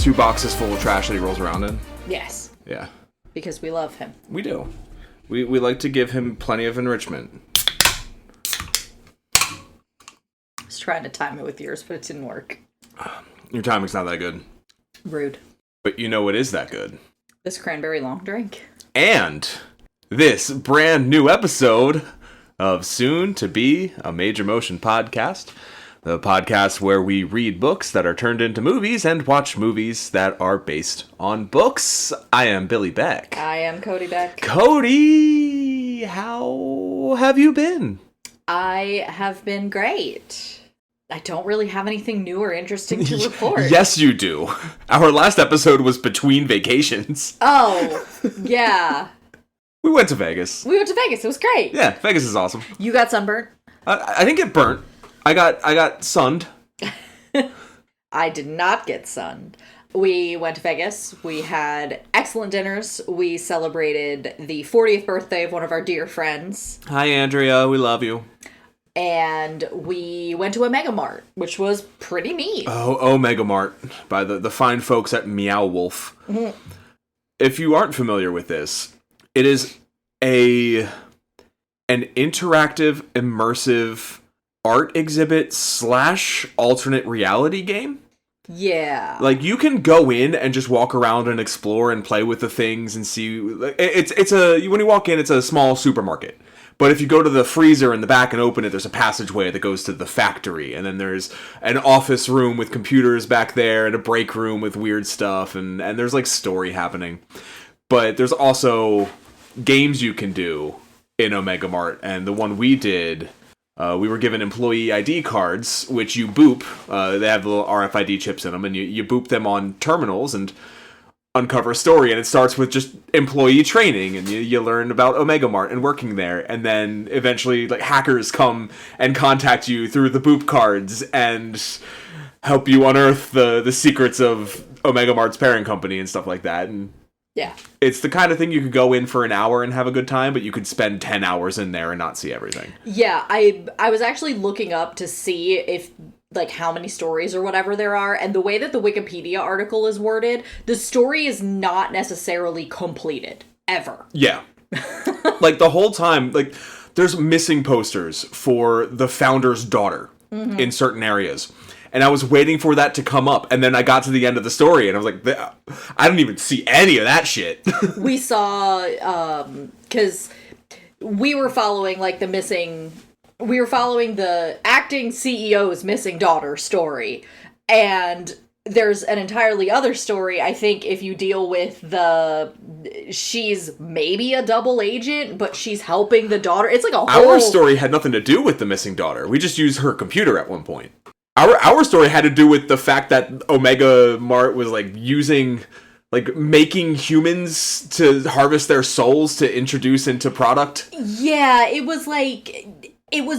Two boxes full of trash that he rolls around in? Yes. Yeah. Because we love him. We do. We like to give him plenty of enrichment. I was trying to time it with yours, but it didn't work. Your timing's not that good. Rude. But you know what is that good? This cranberry long drink. And this brand new episode of Soon to Be a Major Motion Podcast. The podcast where we read books that are turned into movies and watch movies that are based on books. I am Billy Beck. I am Cody Beck. Cody, how have you been? I have been great. I don't really have anything new or interesting to report. Yes, you do. Our last episode was between vacations. Oh, yeah. We went to Vegas. It was great. Yeah, Vegas is awesome. You got sunburnt? I didn't get burnt. I got sunned. I did not get sunned. We went to Vegas. We had excellent dinners. We celebrated the 40th birthday of one of our dear friends. Hi, Andrea. We love you. And we went to a Mega Mart, which was pretty neat. Oh, Mega Mart by the fine folks at Meow Wolf. Mm-hmm. If you aren't familiar with this, it is an interactive, immersive art exhibit / alternate reality game. Yeah. Like, you can go in and just walk around and explore and play with the things and see. When you walk in, it's a small supermarket. But if you go to the freezer in the back and open it, there's a passageway that goes to the factory. And then there's an office room with computers back there and a break room with weird stuff. And there's, like, story happening. But there's also games you can do in Omega Mart. And the one we did... we were given employee ID cards, which you boop. They have little RFID chips in them, and you boop them on terminals and uncover a story. And it starts with just employee training, and you learn about Omega Mart and working there. And then eventually, like, hackers come and contact you through the boop cards and help you unearth the secrets of Omega Mart's parent company and stuff like that. And yeah, it's the kind of thing you could go in for an hour and have a good time, but you could spend 10 hours in there and not see everything. Yeah, I was actually looking up to see if, like, how many stories or whatever there are, and the way that the Wikipedia article is worded, the story is not necessarily completed, ever. Yeah. Like, the whole time, like, there's missing posters for the founder's daughter in certain areas. And I was waiting for that to come up. And then I got to the end of the story, and I was like, I didn't even see any of that shit. We saw, because we were following, like, we were following the acting CEO's missing daughter story. And there's an entirely other story, I think, if you deal with she's maybe a double agent, but she's helping the daughter. It's like a whole... Our story had nothing to do with the missing daughter. We just used her computer at one point. Our story had to do with the fact that Omega Mart was, like, making humans to harvest their souls to introduce into product. Yeah, it was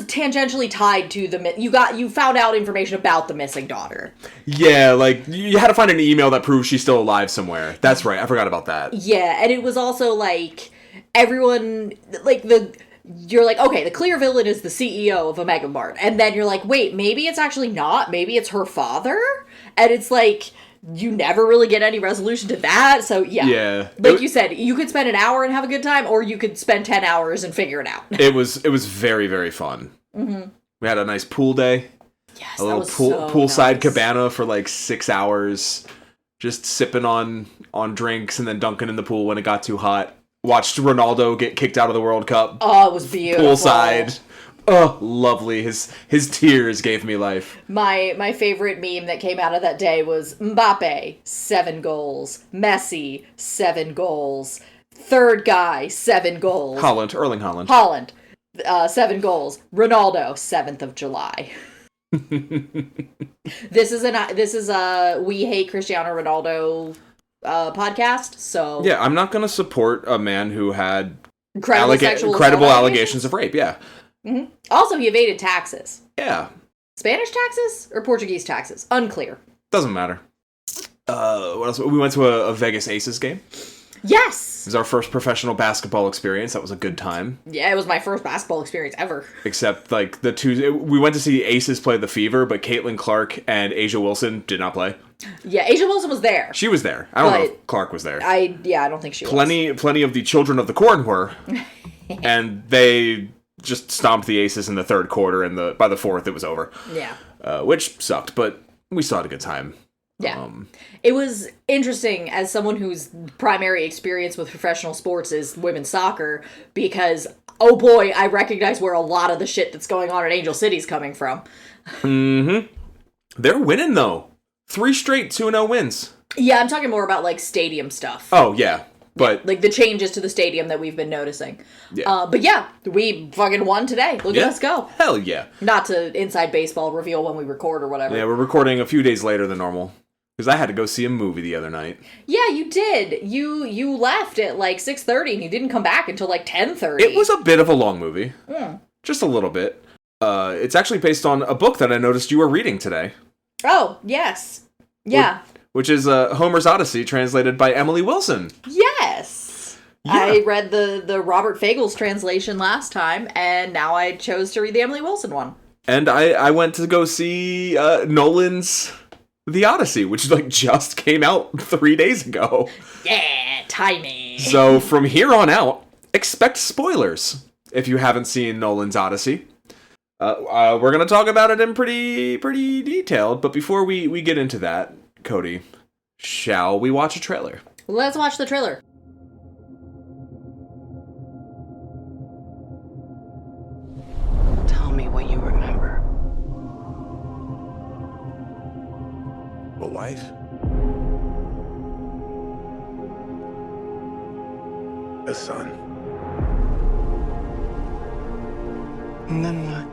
tangentially tied to you found out information about the missing daughter. Yeah, like, you had to find an email that proves she's still alive somewhere. That's right, I forgot about that. Yeah, and it was also, like, everyone, like, you're like, okay, the clear villain is the CEO of Omega Mart. And then you're like, wait, maybe it's actually not. Maybe it's her father? And it's like, you never really get any resolution to that. So, yeah. Yeah. Like you said, you could spend an hour and have a good time, or you could spend 10 hours and figure it out. It was very, very fun. Mm-hmm. We had a nice pool day. Yes, a little poolside cabana for, like, 6 hours. Just sipping on drinks and then dunking in the pool when it got too hot. Watched Ronaldo get kicked out of the World Cup. Oh, it was beautiful. Poolside. Oh, lovely. His tears gave me life. My favorite meme that came out of that day was Mbappe, 7 goals. Messi, 7 goals. Third guy, 7 goals. Erling Haaland. 7 goals. Ronaldo, 7th of July. This is a We Hate Cristiano Ronaldo podcast, so... Yeah, I'm not going to support a man who had credible allegations of rape, yeah. Mm-hmm. Also, he evaded taxes. Yeah. Spanish taxes or Portuguese taxes? Unclear. Doesn't matter. What else? We went to a Vegas Aces game. Yes! It was our first professional basketball experience. That was a good time. Yeah, it was my first basketball experience ever. Except, like, we went to see Aces play the Fever, but Caitlin Clark and Asia Wilson did not play. Yeah, Asia Wilson was there. She was there. I don't know if Clark was there. I don't think she was. Plenty of the Children of the Corn were. And they just stomped the Aces in the third quarter, and by the fourth, it was over. Yeah. Which sucked, but we still had a good time. Yeah. It was interesting as someone whose primary experience with professional sports is women's soccer, because, oh boy, I recognize where a lot of the shit that's going on at Angel City's coming from. Mm-hmm. They're winning, though. 3 straight 2-0 wins. Yeah, I'm talking more about, like, stadium stuff. Oh, yeah. But like, the changes to the stadium that we've been noticing. Yeah. But yeah, we fucking won today. Look at us go. Hell yeah. Not to Inside Baseball reveal when we record or whatever. Yeah, we're recording a few days later than normal. Because I had to go see a movie the other night. Yeah, you did. You left at like 6:30 and you didn't come back until like 10:30. It was a bit of a long movie. Just a little bit. It's actually based on a book that I noticed you were reading today. Oh, yes. Yeah. Which is Homer's Odyssey, translated by Emily Wilson. Yes. Yeah. I read the Robert Fagles translation last time, and now I chose to read the Emily Wilson one. And I went to go see Nolan's The Odyssey, which like just came out 3 days ago. Yeah, timing. So from here on out, expect spoilers if you haven't seen Nolan's Odyssey. We're going to talk about it in pretty detailed, but before we get into that, Cody, shall we watch a trailer? Let's watch the trailer. Tell me what you remember. A wife? A son? And then what?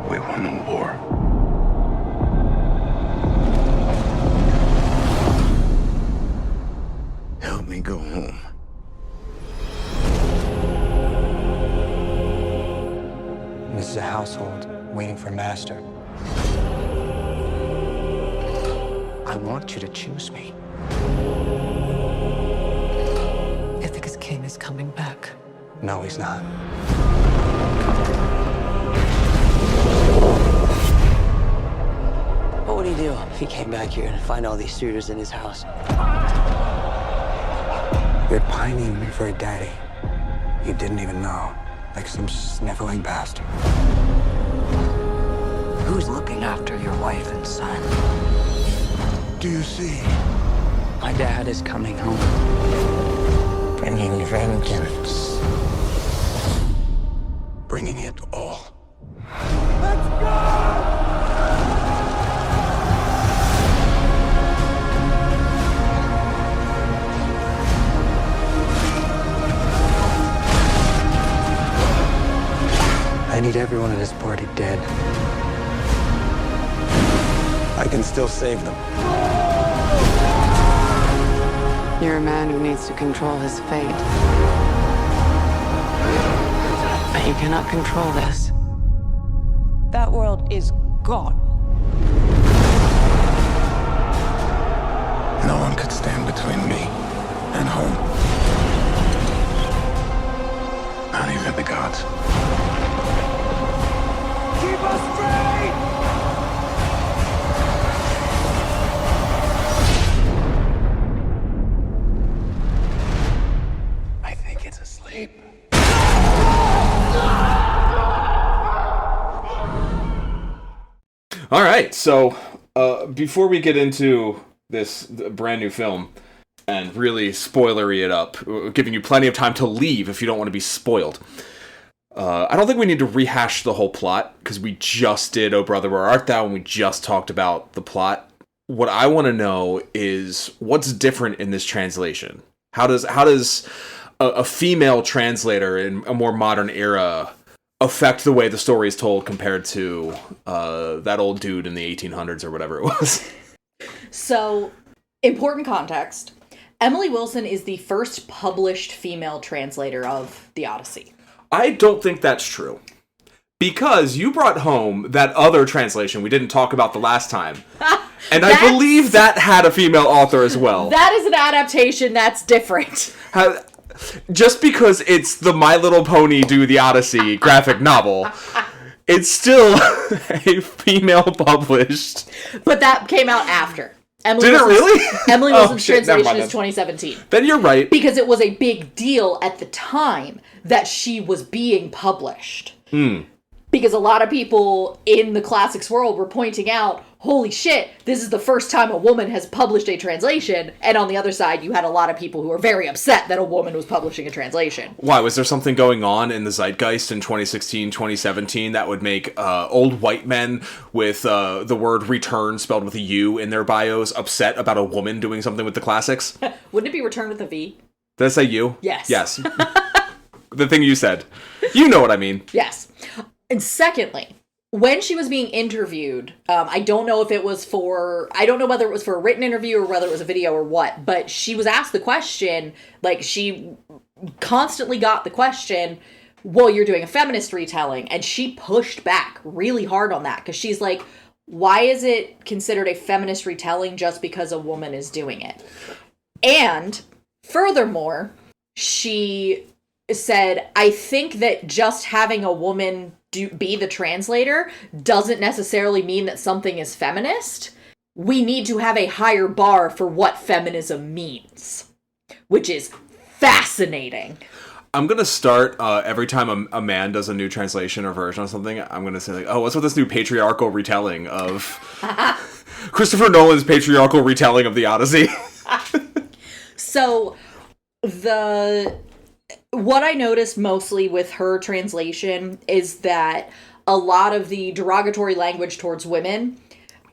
We won the war. Help me go home. This is a household waiting for master. I want you to choose me. Ithaca's king is coming back. No, he's not. What would he do if he came back here and find all these suitors in his house? You're pining for a daddy you didn't even know, like some sniveling bastard. Who's looking after your wife and son? Do you see? My dad is coming home. Bringing vengeance. Bringing it all. I need everyone at this party dead. I can still save them. You're a man who needs to control his fate. But you cannot control this. That world is gone. No one could stand between me and home. Not even the gods. Keep us free! I think it's asleep. All right, so before we get into this brand new film and really spoilery it up, giving you plenty of time to leave if you don't want to be spoiled, I don't think we need to rehash the whole plot because we just did Oh Brother Where Art Thou and we just talked about the plot. What I want to know is what's different in this translation. How does a female translator in a more modern era affect the way the story is told compared to that old dude in the 1800s or whatever it was? So, important context. Emily Wilson is the first published female translator of the Odyssey. I don't think that's true. Because you brought home that other translation we didn't talk about the last time. And I believe that had a female author as well. That is an adaptation that's different. Just because it's the My Little Pony Do the Odyssey graphic novel, it's still a female published. But that came out after. Did it really? Emily Wilson's translation is 2017. Then you're right. Because it was a big deal at the time that she was being published. Because a lot of people in the classics world were pointing out, holy shit, this is the first time a woman has published a translation. And on the other side, you had a lot of people who were very upset that a woman was publishing a translation. Why? Was there something going on in the zeitgeist in 2016, 2017 that would make old white men with the word return spelled with a U in their bios upset about a woman doing something with the classics? Wouldn't it be return with a V? Did I say you? Yes. Yes. The thing you said. You know what I mean. Yes. And secondly, when she was being interviewed, I don't know whether it was for a written interview or whether it was a video or what, but she was asked the question, like, she constantly got the question, well, you're doing a feminist retelling, and she pushed back really hard on that, because she's like, why is it considered a feminist retelling just because a woman is doing it? And furthermore, she said, I think that just having a woman be the translator doesn't necessarily mean that something is feminist. We need to have a higher bar for what feminism means, which is fascinating. I'm going to start every time a man does a new translation or version of something, I'm going to say, like, oh, what's with this new patriarchal retelling of Christopher Nolan's patriarchal retelling of the Odyssey? So what I noticed mostly with her translation is that a lot of the derogatory language towards women,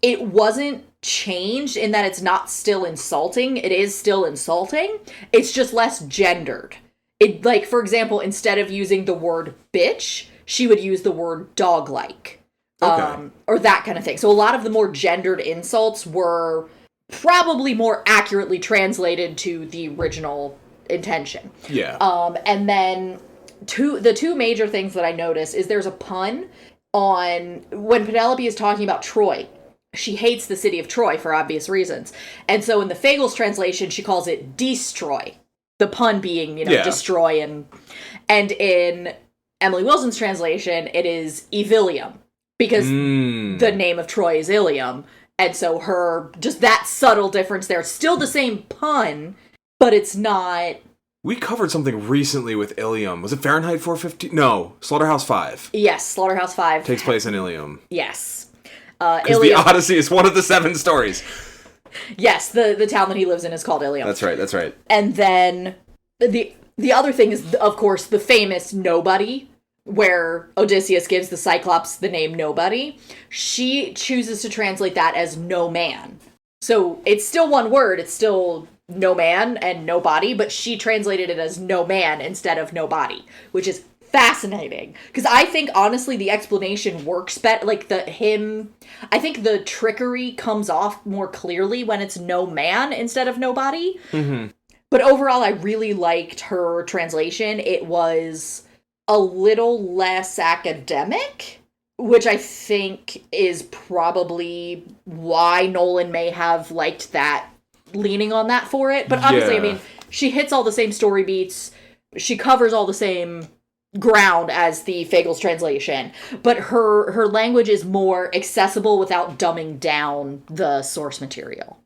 it wasn't changed in that it's not still insulting. It is still insulting. It's just less gendered. It, like, for example, instead of using the word bitch, she would use the word dog-like. Okay. Or that kind of thing. So a lot of the more gendered insults were probably more accurately translated to the original intention. Yeah. And then the two major things that I noticed is there's a pun on when Penelope is talking about Troy. She hates the city of Troy for obvious reasons. And so in the Fagel's translation, she calls it destroy. The pun being, destroy. And in Emily Wilson's translation, it is Evilium. Because the name of Troy is Ilium. And so just that subtle difference there. It's still the same pun, but it's not. We covered something recently with Ilium. Was it Fahrenheit 450? No, Slaughterhouse 5. Yes, Slaughterhouse 5. Takes place in Ilium. Yes. Because the Odyssey is one of the 7 stories. Yes, the town that he lives in is called Ilium. That's right. And then the other thing is, of course, the famous Nobody, where Odysseus gives the Cyclops the name Nobody. She chooses to translate that as no man. So it's still one word. It's still no man and nobody, but she translated it as no man instead of nobody, which is fascinating. Because I think, honestly, the explanation works better. Like, I think the trickery comes off more clearly when it's no man instead of nobody. Mm-hmm. But overall, I really liked her translation. It was a little less academic, which I think is probably why Nolan may have liked that, leaning on that for it. But honestly, yeah. I mean, she hits all the same story beats. She covers all the same ground as the Fagel's translation. But her language is more accessible without dumbing down the source material.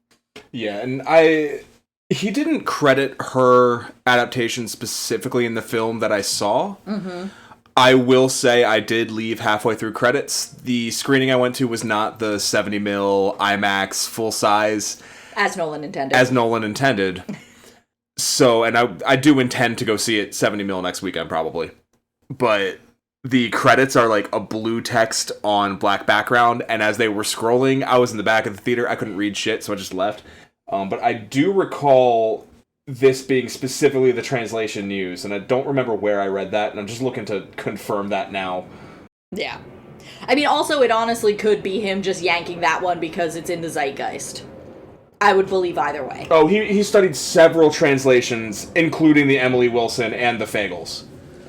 Yeah, and he didn't credit her adaptation specifically in the film that I saw. Mm-hmm. I will say I did leave halfway through credits. The screening I went to was not the 70mm IMAX full size. As Nolan intended. So, and I do intend to go see it 70mm next weekend probably. But the credits are like a blue text on black background, and as they were scrolling, I was in the back of the theater. I couldn't read shit, so I just left. But I do recall this being specifically the translation news, and I don't remember where I read that, and I'm just looking to confirm that now. Yeah. I mean, also, it honestly could be him just yanking that one because it's in the zeitgeist. I would believe either way. Oh, he studied several translations, including the Emily Wilson and the Fagles.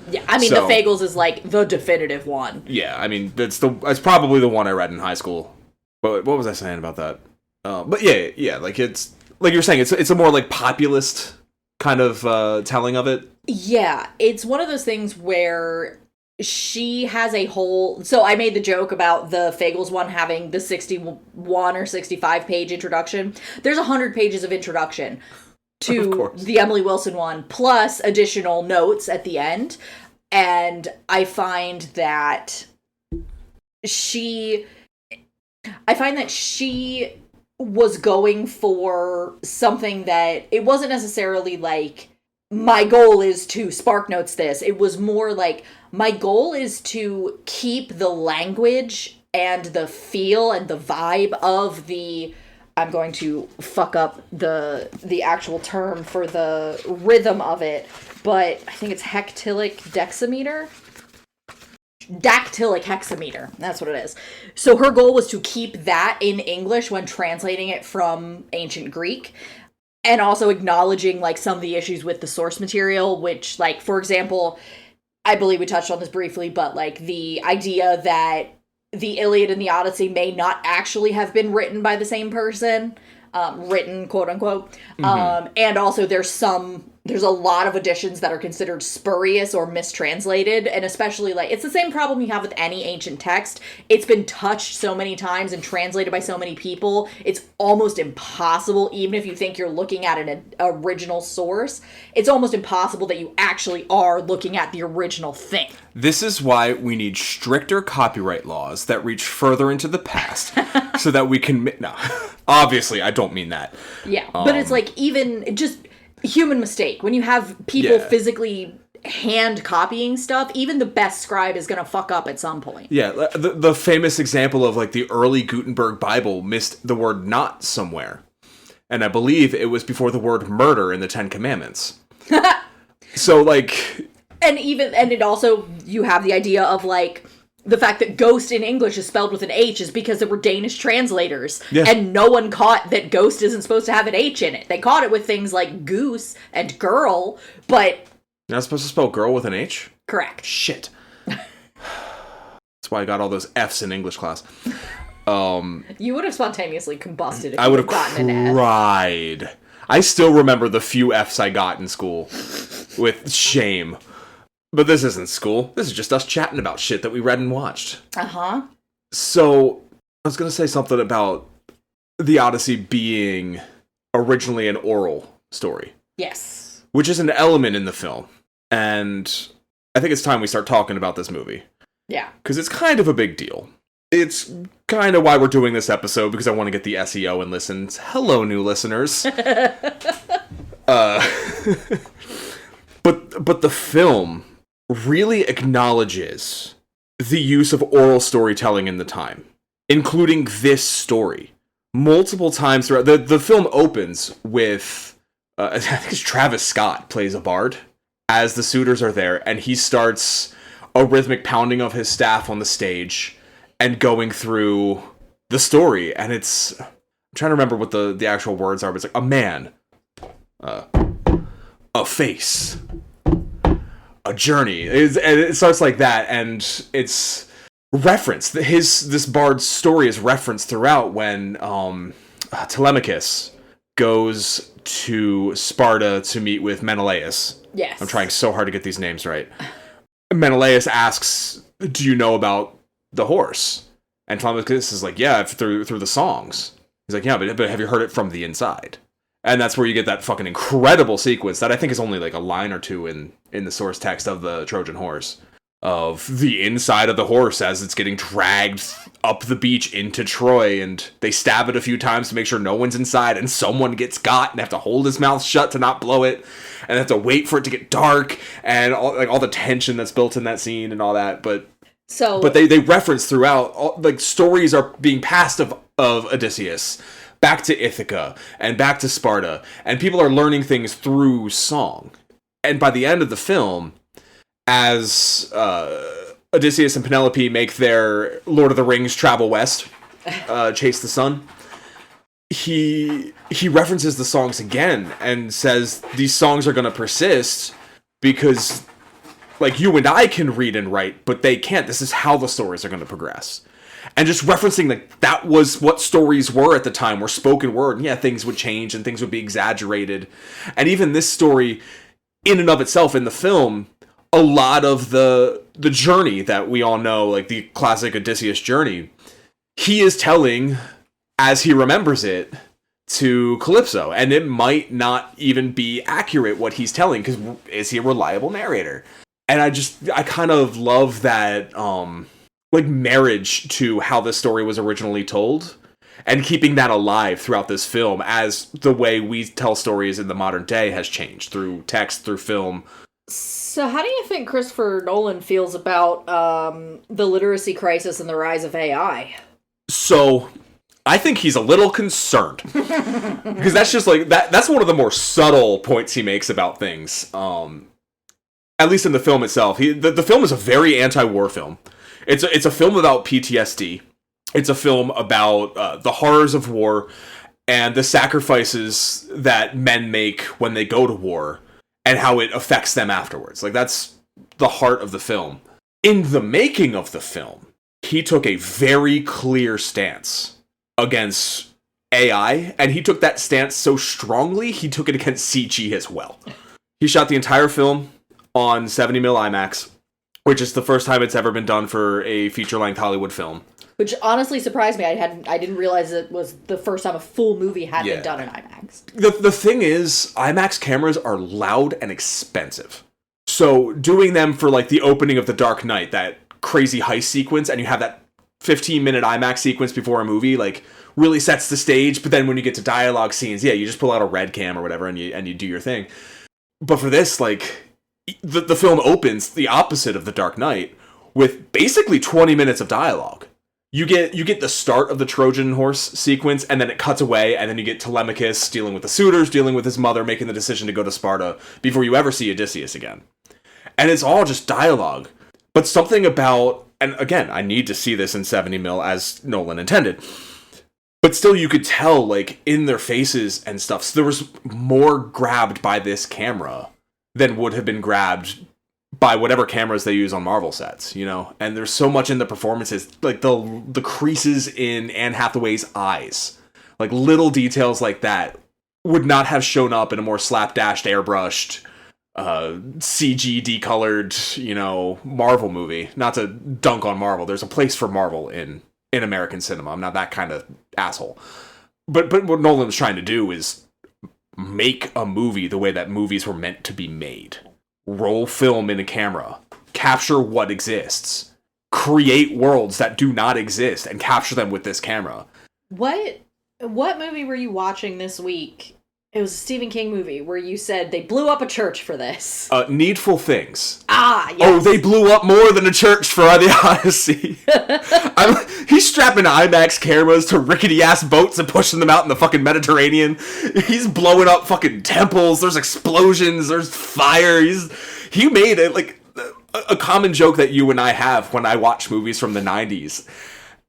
Yeah, I mean, So- the Fagles is, like, the definitive one. Yeah, I mean, that's probably the one I read in high school. But what was I saying about that? But yeah, like, it's, like you're saying, it's a more, like, populist kind of telling of it. Yeah, it's one of those things where she has a whole... So I made the joke about the Fagles one having the 61 or 65 page introduction. There's 100 pages of introduction to the Emily Wilson one, plus additional notes at the end. And I find that she was going for something that it wasn't necessarily like, my goal is to spark notes this. It was more like, my goal is to keep the language and the feel and the vibe of the... I'm going to fuck up the actual term for the rhythm of it, but I think it's hectilic deximeter? Dactylic hexameter. That's what it is. So her goal was to keep that in English when translating it from ancient Greek, and also acknowledging, like, some of the issues with the source material, which, like, for example, I believe we touched on this briefly, but, like, the idea that the Iliad and the Odyssey may not actually have been written by the same person, written, quote unquote. And also there's a lot of editions that are considered spurious or mistranslated, and especially, like, it's the same problem you have with any ancient text. It's been touched so many times and translated by so many people, it's almost impossible, even if you think you're looking at an original source, it's almost impossible that you actually are looking at the original thing. This is why we need stricter copyright laws that reach further into the past so that we can... No, obviously, I don't mean that. Yeah, but it's like, even just human mistake. When you have people physically hand copying stuff, even the best scribe is going to fuck up at some point. Yeah, the famous example of, like, the early Gutenberg Bible missed the word not somewhere. And I believe it was before the word murder in the Ten Commandments. So, like... And it also, you have the idea of, like, the fact that ghost in English is spelled with an H is because there were Danish translators. Yeah. And no one caught that ghost isn't supposed to have an H in it. They caught it with things like goose and girl, but... You're not supposed to spell girl with an H? Correct. Shit. That's why I got all those F's in English class. You would have spontaneously combusted if I you would had have gotten an F. cried. I still remember the few F's I got in school with shame. But this isn't school. This is just us chatting about shit that we read and watched. Uh-huh. So, I was going to say something about the Odyssey being originally an oral story. Yes. Which is an element in the film. And I think it's time we start talking about this movie. Yeah. Because it's kind of a big deal. It's kind of why we're doing this episode, because I want to get the SEO and listens. Hello, new listeners. But the film really acknowledges the use of oral storytelling in the time, including this story. Multiple times throughout, the film opens with, I think it's Travis Scott plays a bard as the suitors are there, and he starts a rhythmic pounding of his staff on the stage and going through the story. And it's, I'm trying to remember what the actual words are, but it's like a man, a face, a journey. And it starts like that, and it's referenced. This bard's story is referenced throughout when Telemachus goes to Sparta to meet with Menelaus. Yes. I'm trying so hard to get these names right. Menelaus asks, do you know about the horse? And Telemachus is like, yeah, through the songs. He's like, yeah, but have you heard it from the inside? And that's where you get that fucking incredible sequence that I think is only like a line or two in the source text of the Trojan horse, of the inside of the horse as it's getting dragged up the beach into Troy, and they stab it a few times to make sure no one's inside, and someone gets got and have to hold his mouth shut to not blow it, and have to wait for it to get dark, and all the tension that's built in that scene and all that. But they reference throughout, like, stories are being passed of Odysseus back to Ithaca and back to Sparta, and people are learning things through song. And by the end of the film, as Odysseus and Penelope make their Lord of the Rings travel west, chase the sun, he references the songs again and says these songs are going to persist because, like, you and I can read and write, but they can't. This is how the stories are going to progress. And just referencing that was what stories were at the time, were spoken word. And yeah, things would change and things would be exaggerated. And even this story, in and of itself, in the film, a lot of the journey that we all know, like the classic Odysseus journey, he is telling as he remembers it to Calypso. And it might not even be accurate what he's telling, because is he a reliable narrator? And I kind of love that, like, marriage to how this story was originally told, and keeping that alive throughout this film as the way we tell stories in the modern day has changed through text, through film. So how do you think Christopher Nolan feels about the literacy crisis and the rise of AI? So I think he's a little concerned, because that's just like that's one of the more subtle points he makes about things. At least in the film itself, the film is a very anti-war film. It's a film about PTSD. It's a film about the horrors of war and the sacrifices that men make when they go to war and how it affects them afterwards. Like, that's the heart of the film. In the making of the film, he took a very clear stance against AI, and he took that stance so strongly, he took it against CG as well. He shot the entire film on 70mm IMAX, which is the first time it's ever been done for a feature-length Hollywood film. Which honestly surprised me. I didn't realize it was the first time a full movie had been done in IMAX. The thing is, IMAX cameras are loud and expensive. So doing them for, like, the opening of The Dark Knight, that crazy heist sequence, and you have that 15-minute IMAX sequence before a movie, like, really sets the stage. But then when you get to dialogue scenes, yeah, you just pull out a red cam or whatever and you do your thing. But for this, like, the film opens the opposite of The Dark Knight with basically 20 minutes of dialogue. You get the start of the Trojan horse sequence, and then it cuts away, and then you get Telemachus dealing with the suitors, dealing with his mother, making the decision to go to Sparta before you ever see Odysseus again. And it's all just dialogue. But something about, and again, I need to see this in 70mm as Nolan intended, but still you could tell, like, in their faces and stuff, so there was more grabbed by this camera than would have been grabbed by whatever cameras they use on Marvel sets, you know? And there's so much in the performances, like the creases in Anne Hathaway's eyes, like little details like that would not have shown up in a more slapdashed, airbrushed, CG decolored, you know, Marvel movie. Not to dunk on Marvel. There's a place for Marvel in American cinema. I'm not that kind of asshole. But what Nolan was trying to do is make a movie the way that movies were meant to be made. Roll film in a camera, capture what exists, create worlds that do not exist, and capture them with this camera. What movie were you watching this week? It was a Stephen King movie where you said they blew up a church for this. Needful Things. Ah, yes. Oh, they blew up more than a church for the Odyssey. He's strapping IMAX cameras to rickety-ass boats and pushing them out in the fucking Mediterranean. He's blowing up fucking temples. There's explosions. There's fire. He made it, like, a common joke that you and I have when I watch movies from the 90s.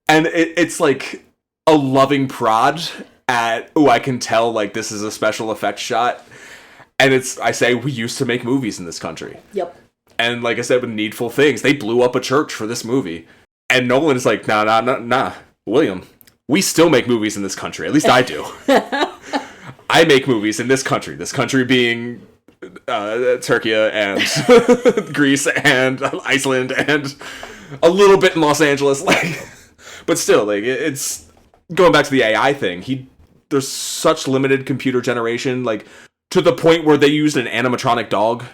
And it's like a loving prod at, I can tell, like, this is a special effects shot. And I say, we used to make movies in this country. Yep. And like I said, with Needful Things, they blew up a church for this movie. And Nolan is like, nah, William, we still make movies in this country. At least I do. I make movies in this country being Turkey and Greece and Iceland and a little bit in Los Angeles. Like, but still, like, it's going back to the AI thing. There's such limited computer generation, like, to the point where they used an animatronic dog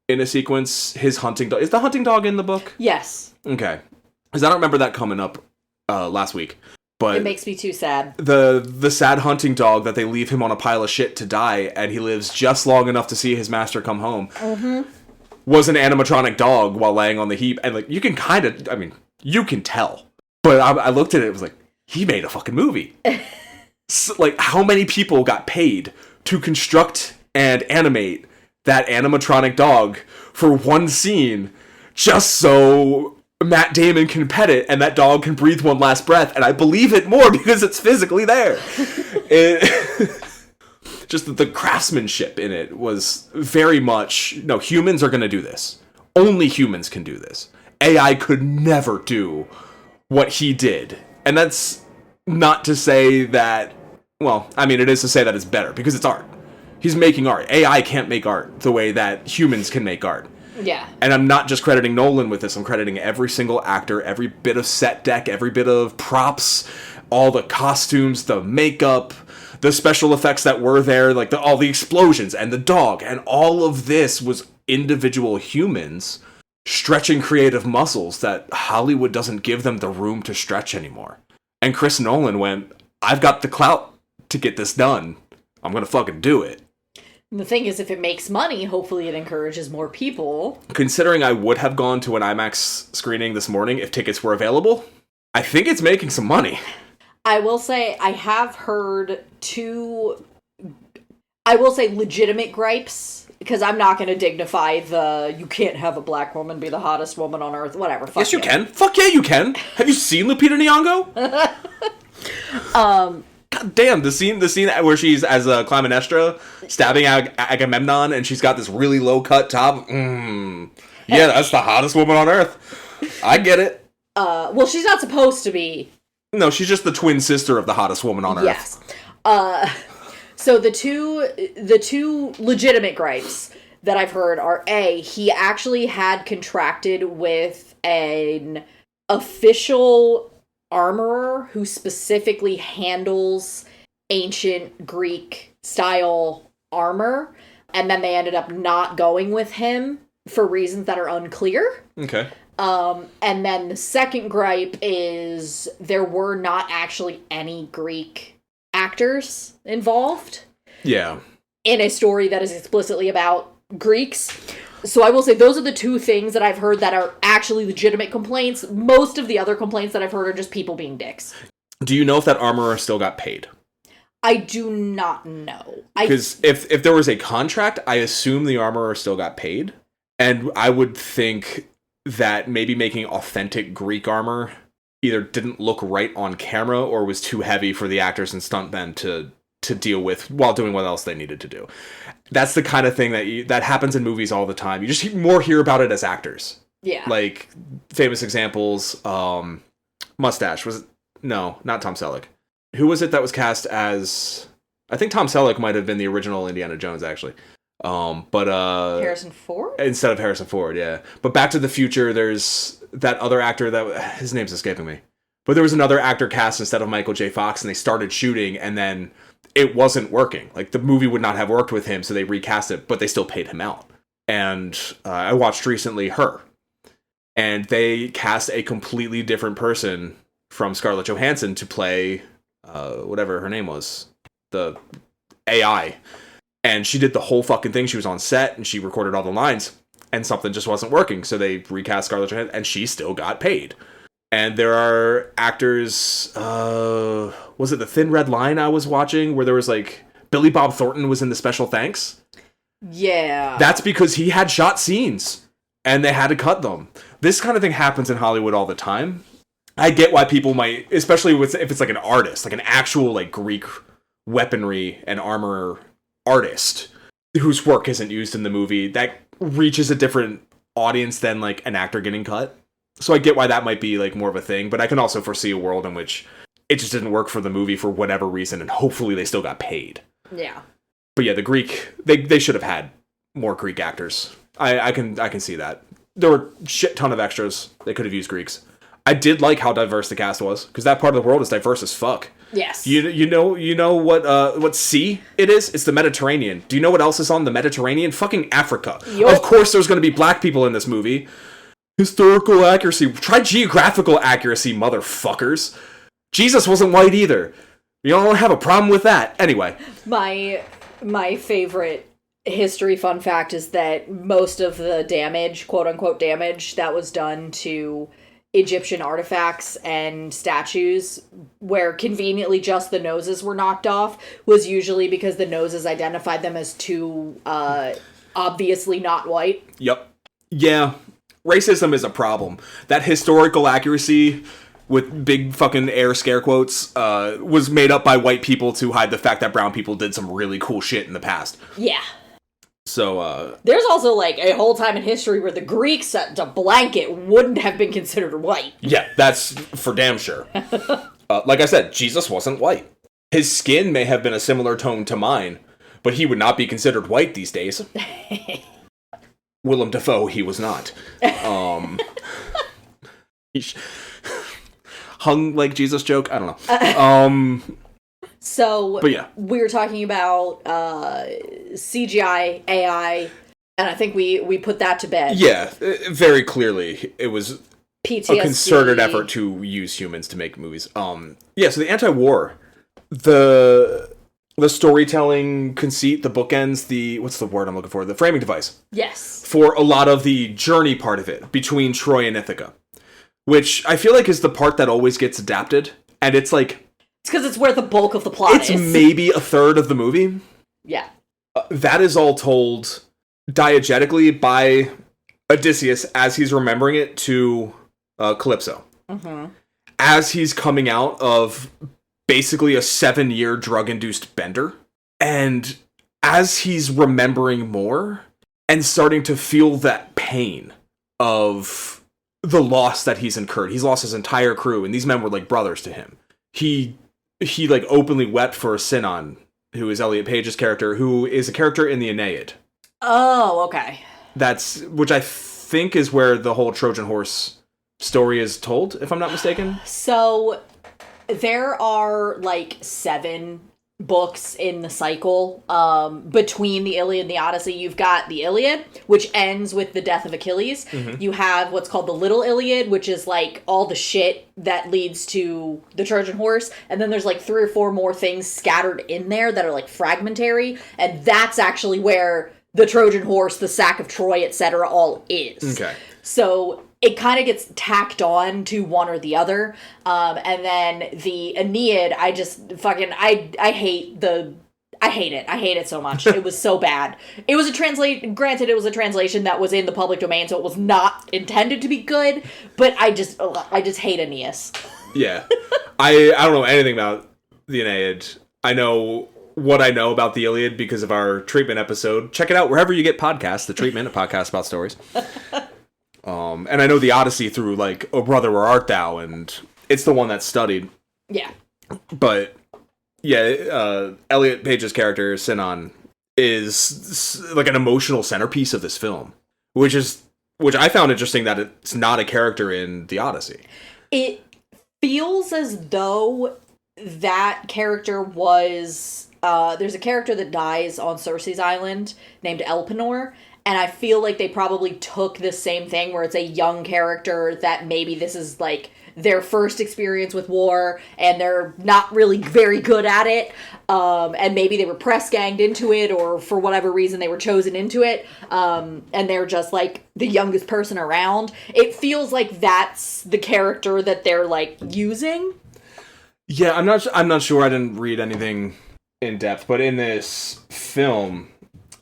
in a sequence. His hunting dog. Is the hunting dog in the book? Yes. Okay. Because I don't remember that coming up last week. But it makes me too sad. The sad hunting dog that they leave him on a pile of shit to die, and he lives just long enough to see his master come home, was an animatronic dog while laying on the heap. And, like, you can kind of, I mean, you can tell. But I looked at it, it was like, he made a fucking movie. So, like, how many people got paid to construct and animate that animatronic dog for one scene just so Matt Damon can pet it and that dog can breathe one last breath, and I believe it more because it's physically there. Just the craftsmanship in it was very much, no, humans are going to do this. Only humans can do this. AI could never do what he did. And that's not to say that, well, I mean, it is to say that it's better, because it's art. He's making art. AI can't make art the way that humans can make art. Yeah. And I'm not just crediting Nolan with this, I'm crediting every single actor, every bit of set deck, every bit of props, all the costumes, the makeup, the special effects that were there, like all the explosions and the dog, and all of this was individual humans stretching creative muscles that Hollywood doesn't give them the room to stretch anymore. And Chris Nolan went, I've got the clout to get this done. I'm gonna fucking do it. And the thing is, if it makes money, hopefully it encourages more people. Considering I would have gone to an IMAX screening this morning if tickets were available, I think it's making some money. I will say, I have heard two, I will say legitimate gripes, because I'm not going to dignify the, you can't have a black woman be the hottest woman on earth, whatever. Fuck yes, you can. Fuck yeah, you can. Have you seen Lupita Nyong'o? God damn, the scene where she's as Clytemnestra stabbing Agamemnon, and she's got this really low cut top. Yeah, that's the hottest woman on earth. I get it. Well, she's not supposed to be. No, she's just the twin sister of the hottest woman on earth. Yes. So the two legitimate gripes that I've heard are, A, he actually had contracted with an official armorer who specifically handles ancient Greek style armor, and then they ended up not going with him for reasons that are unclear. Okay. And then the second gripe is there were not actually any Greek actors involved. Yeah. In a story that is explicitly about Greeks. So I will say those are the two things that I've heard that are actually legitimate complaints. Most of the other complaints that I've heard are just people being dicks. Do you know if that armorer still got paid? I do not know. Because if there was a contract, I assume the armorer still got paid. And I would think that maybe making authentic Greek armor either didn't look right on camera or was too heavy for the actors and stuntmen to deal with while doing what else they needed to do. That's the kind of thing that happens in movies all the time. You just hear about it as actors. Yeah. Like, famous examples, Mustache. Was it? No, not Tom Selleck. Who was it that was cast as... I think Tom Selleck might have been the original Indiana Jones, actually. Harrison Ford? Instead of Harrison Ford, yeah. But Back to the Future, there's that other actor that... His name's escaping me. But there was another actor cast instead of Michael J. Fox, and they started shooting, and then it wasn't working. Like, the movie would not have worked with him, so they recast it, but they still paid him out. And I watched recently Her. And they cast a completely different person from Scarlett Johansson to play whatever her name was. The AI. And she did the whole fucking thing. She was on set, and she recorded all the lines, and something just wasn't working. So they recast Scarlett Johansson, and she still got paid. And there are actors, was it The Thin Red Line I was watching, where there was like, Billy Bob Thornton was in the special thanks? Yeah. That's because he had shot scenes, and they had to cut them. This kind of thing happens in Hollywood all the time. I get why people might, especially if it's like an artist, like an actual like Greek weaponry and armor artist whose work isn't used in the movie, that reaches a different audience than like an actor getting cut. So I get why that might be like more of a thing, but I can also foresee a world in which it just didn't work for the movie for whatever reason, and hopefully they still got paid. Yeah. But yeah, the Greek, they should have had more Greek actors. I can see that. There were a shit ton of extras. They could have used Greeks. I did like how diverse the cast was, because that part of the world is diverse as fuck. Yes. You know what sea it is? It's the Mediterranean. Do you know what else is on the Mediterranean? Fucking Africa. Yup. Of course there's going to be black people in this movie. Historical accuracy. Try geographical accuracy, motherfuckers. Jesus wasn't white either. You don't have a problem with that. Anyway. My favorite history fun fact is that most of the damage, quote unquote damage, that was done to Egyptian artifacts and statues, where conveniently just the noses were knocked off, was usually because the noses identified them as too obviously not white. Yep. Yeah. racism is a problem. That historical accuracy with big fucking air scare quotes was made up by white people to hide the fact that brown people did some really cool shit in the past. Yeah. So, there's also, like, a whole time in history where the Greeks, to blanket, wouldn't have been considered white. Yeah, that's for damn sure. Like I said, Jesus wasn't white. His skin may have been a similar tone to mine, but he would not be considered white these days. Willem Dafoe, he was not. Hung like Jesus joke? I don't know. So, but yeah. We were talking about CGI, AI, and I think we put that to bed. Yeah, very clearly it was PTSD. a concerted effort to use humans to make movies. Yeah, so the anti-war, the storytelling conceit, the bookends, what's the word I'm looking for? The framing device. Yes. For a lot of the journey part of it, between Troy and Ithaca. Which I feel like is the part that always gets adapted. And it's like... It's because it's where the bulk of the plot is. It's maybe a third of the movie. Yeah. That is all told diegetically by Odysseus as he's remembering it to Calypso. Mm-hmm. As he's coming out of basically a 7-year drug-induced bender. And as he's remembering more and starting to feel that pain of the loss that he's incurred. He's lost his entire crew, and these men were like brothers to him. He like openly wept for Sinon, who is Elliot Page's character, who is a character in the Aeneid. Oh, okay. Which I think is where the whole Trojan horse story is told, if I'm not mistaken. So there are like 7 books in the cycle between the Iliad and the Odyssey. You've got the Iliad, which ends with the death of Achilles. Mm-hmm. You have what's called the Little Iliad, which is like all the shit that leads to the Trojan horse, and then there's like 3 or 4 more things scattered in there that are like fragmentary, and that's actually where the Trojan horse, the sack of Troy, etc. all is. Okay. So it kind of gets tacked on to one or the other. And then the Aeneid, I just fucking, I hate it. I hate it so much. It was so bad. It was granted, it was a translation that was in the public domain, so it was not intended to be good, but I just hate Aeneas. Yeah. I don't know anything about the Aeneid. I know what I know about the Iliad because of our treatment episode. Check it out wherever you get podcasts, the treatment, a podcast about stories. And I know the Odyssey through, like, Oh Brother, Where Art Thou? And it's the one that's studied. Yeah. But, yeah, Elliot Page's character, Sinon, is, like, an emotional centerpiece of this film. Which I found interesting that it's not a character in the Odyssey. It feels as though that character was... there's a character that dies on Circe's Island named Elpenor. And I feel like they probably took the same thing where it's a young character that maybe this is like their first experience with war and they're not really very good at it. And maybe they were press ganged into it or for whatever reason they were chosen into it. And they're just like the youngest person around. It feels like that's the character that they're like using. Yeah, I'm not sure. I didn't read anything in depth, but in this film,